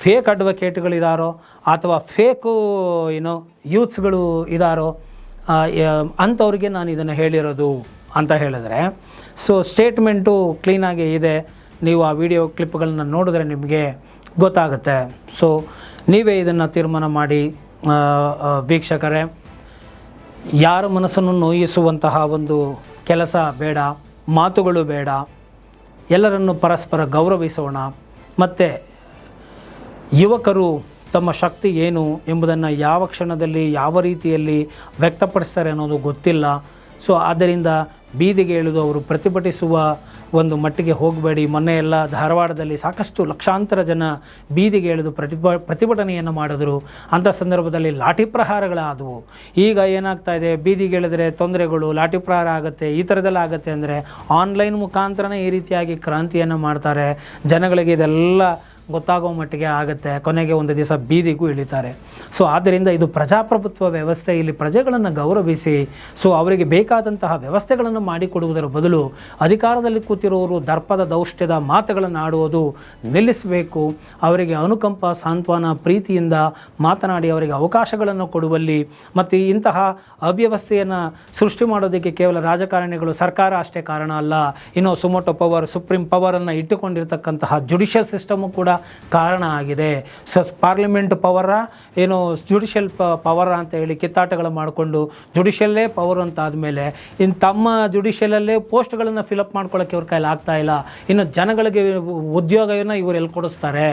ಫೇಕ್ ಅಡ್ವೊಕೇಟ್ಗಳಿದ್ದಾರೋ ಅಥವಾ ಫೇಕು ಏನೋ ಯೂತ್ಸ್ಗಳು ಇದ್ದಾರೋ ಅಂಥವ್ರಿಗೆ ನಾನು ಇದನ್ನು ಹೇಳಿರೋದು ಅಂತ ಹೇಳಿದ್ರೆ, ಸೊ ಸ್ಟೇಟ್ಮೆಂಟು ಕ್ಲೀನಾಗಿ ಇದೆ. ನೀವು ಆ ವಿಡಿಯೋ ಕ್ಲಿಪ್ಗಳನ್ನ ನೋಡಿದ್ರೆ ನಿಮಗೆ ಗೊತ್ತಾಗುತ್ತೆ. ಸೊ ನೀವೇ ಇದನ್ನು ತೀರ್ಮಾನ ಮಾಡಿ ವೀಕ್ಷಕರೇ. ಯಾರ ಮನಸ್ಸನ್ನು ನೋಯಿಸುವಂತಹ ಒಂದು ಕೆಲಸ ಬೇಡ, ಮಾತುಗಳು ಬೇಡ. ಎಲ್ಲರನ್ನು ಪರಸ್ಪರ ಗೌರವಿಸೋಣ. ಮತ್ತು ಯುವಕರು ತಮ್ಮ ಶಕ್ತಿ ಏನು ಎಂಬುದನ್ನು ಯಾವ ಕ್ಷಣದಲ್ಲಿ ಯಾವ ರೀತಿಯಲ್ಲಿ ವ್ಯಕ್ತಪಡಿಸ್ತಾರೆ ಅನ್ನೋದು ಗೊತ್ತಿಲ್ಲ. ಸೊ ಆದ್ದರಿಂದ ಬೀದಿಗೆ ಇಳಿದು ಅವರು ಪ್ರತಿಭಟಿಸುವ ಒಂದು ಮಟ್ಟಿಗೆ ಹೋಗಬೇಡಿ. ಮೊನ್ನೆ ಎಲ್ಲ ಧಾರವಾಡದಲ್ಲಿ ಸಾಕಷ್ಟು ಲಕ್ಷಾಂತರ ಜನ ಬೀದಿಗೆ ಇಳಿದು ಪ್ರತಿಭಟನೆಯನ್ನು ಮಾಡಿದ್ರು. ಅಂಥ ಸಂದರ್ಭದಲ್ಲಿ ಲಾಠಿ ಪ್ರಹಾರಗಳಾದವು. ಈಗ ಏನಾಗ್ತಾ ಇದೆ, ಬೀದಿಗೆ ಇಳಿದ್ರೆ ತೊಂದರೆಗಳು, ಲಾಠಿ ಪ್ರಹಾರ ಆಗುತ್ತೆ, ಈ ಥರದ್ದೆಲ್ಲ ಆಗುತ್ತೆ. ಅಂದರೆ ಆನ್ಲೈನ್ ಮುಖಾಂತರನೇ ಈ ರೀತಿಯಾಗಿ ಕ್ರಾಂತಿಯನ್ನು ಮಾಡ್ತಾರೆ. ಜನಗಳಿಗೆ ಇದೆಲ್ಲ ಗೊತ್ತಾಗೋ ಮಟ್ಟಿಗೆ ಆಗುತ್ತೆ. ಕೊನೆಗೆ ಒಂದು ದಿವಸ ಬೀದಿಗೂ ಇಳಿತಾರೆ. ಸೊ ಆದ್ದರಿಂದ ಇದು ಪ್ರಜಾಪ್ರಭುತ್ವ ವ್ಯವಸ್ಥೆ. ಇಲ್ಲಿ ಪ್ರಜೆಗಳನ್ನು ಗೌರವಿಸಿ, ಸೊ ಅವರಿಗೆ ಬೇಕಾದಂತಹ ವ್ಯವಸ್ಥೆಗಳನ್ನು ಮಾಡಿಕೊಡುವುದರ ಬದಲು ಅಧಿಕಾರದಲ್ಲಿ ಕೂತಿರೋರು ದರ್ಪದ ದೌಷ್ಟ್ಯದ ಮಾತುಗಳನ್ನು ಆಡುವುದು ನಿಲ್ಲಿಸಬೇಕು. ಅವರಿಗೆ ಅನುಕಂಪ, ಸಾಂತ್ವನ, ಪ್ರೀತಿಯಿಂದ ಮಾತನಾಡಿ ಅವರಿಗೆ ಅವಕಾಶಗಳನ್ನು ಕೊಡುವಲ್ಲಿ, ಮತ್ತು ಇಂತಹ ಅವ್ಯವಸ್ಥೆಯನ್ನು ಸೃಷ್ಟಿ ಮಾಡೋದಕ್ಕೆ ಕೇವಲ ರಾಜಕಾರಣಿಗಳು, ಸರ್ಕಾರ ಅಷ್ಟೇ ಕಾರಣ ಅಲ್ಲ. ಇನ್ನು ಸುಮೋಟೋ ಪವರ್, ಸುಪ್ರೀಂ ಪವರನ್ನು ಇಟ್ಟುಕೊಂಡಿರ್ತಕ್ಕಂತಹ ಜುಡಿಷಿಯಲ್ ಸಿಸ್ಟಮು ಕೂಡ ಕಾರಣ ಆಗಿದೆ. ಪಾರ್ಲಿಮೆಂಟ್ ಪವರ ಏನು ಜುಡಿಷಿಯಲ್ ಪವರ ಅಂತ ಹೇಳಿ ಕಿತ್ತಾಟಗಳು ಮಾಡಿಕೊಂಡು ಜುಡಿಷಿಯಲ್ಲೇ ಪವರ್ ಅಂತ ಆದಮೇಲೆ ಇನ್ನು ತಮ್ಮ ಜುಡಿಷಿಯಲಲ್ಲೇ ಪೋಸ್ಟ್ಗಳನ್ನು ಫಿಲಪ್ ಮಾಡ್ಕೊಳ್ಳೋಕ್ಕೆ ಇವ್ರ ಕೈಲಿ ಆಗ್ತಾ ಇಲ್ಲ. ಇನ್ನು ಜನಗಳಿಗೆ ಉದ್ಯೋಗವನ್ನು ಇವರು ಎಲ್ಲಿ ಕೊಡಿಸ್ತಾರೆ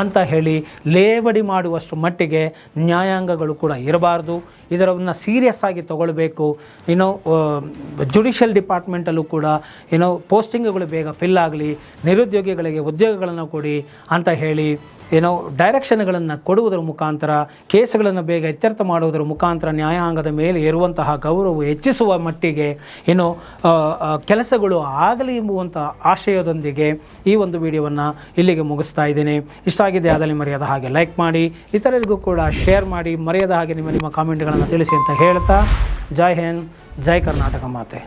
ಅಂತ ಹೇಳಿ ಲೇವಡಿ ಮಾಡುವಷ್ಟು ಮಟ್ಟಿಗೆ ನ್ಯಾಯಾಂಗಗಳು ಕೂಡ ಇರಬಾರ್ದು. ಇದರನ್ನು ಸೀರಿಯಸ್ ಆಗಿ ತಗೊಳ್ಬೇಕು. ಇನ್ನು ಜುಡಿಷಿಯಲ್ ಡಿಪಾರ್ಟ್ಮೆಂಟಲ್ಲೂ ಕೂಡ ಏನೋ ಪೋಸ್ಟಿಂಗ್ಗಳು ಬೇಗ ಫಿಲ್ ಆಗಲಿ, ನಿರುದ್ಯೋಗಿಗಳಿಗೆ ಉದ್ಯೋಗಗಳನ್ನು ಕೊಡಿ ಅಂತ ಹೇಳಿ ಏನೋ ಡೈರೆಕ್ಷನ್ಗಳನ್ನು ಕೊಡುವುದರ ಮುಖಾಂತರ, ಕೇಸ್ಗಳನ್ನು ಬೇಗ ಇತ್ಯರ್ಥ ಮಾಡುವುದರ ಮುಖಾಂತರ ನ್ಯಾಯಾಂಗದ ಮೇಲೆ ಇರುವಂತಹ ಗೌರವ ಹೆಚ್ಚಿಸುವ ಮಟ್ಟಿಗೆ ಏನೋ ಕೆಲಸಗಳು ಆಗಲಿ ಎಂಬುವಂಥ ಆಶಯದೊಂದಿಗೆ ಈ ಒಂದು ವಿಡಿಯೋವನ್ನು ಇಲ್ಲಿಗೆ ಮುಗಿಸ್ತಾ ಇದ್ದೀನಿ. ಇಷ್ಟ ಆಗಿದೆ ಆದಲ್ಲಿ ಮರೆಯದ ಹಾಗೆ ಲೈಕ್ ಮಾಡಿ, ಇತರರಿಗೂ ಕೂಡ ಶೇರ್ ಮಾಡಿ, ಮರೆಯದ ಹಾಗೆ ನಿಮ್ಮ ಕಾಮೆಂಟ್ಗಳನ್ನು ತಿಳಿಸಿ ಅಂತ ಹೇಳ್ತಾ, ಜೈ ಹಿಂದ್, ಜೈ ಕರ್ನಾಟಕ ಮಾತೆ.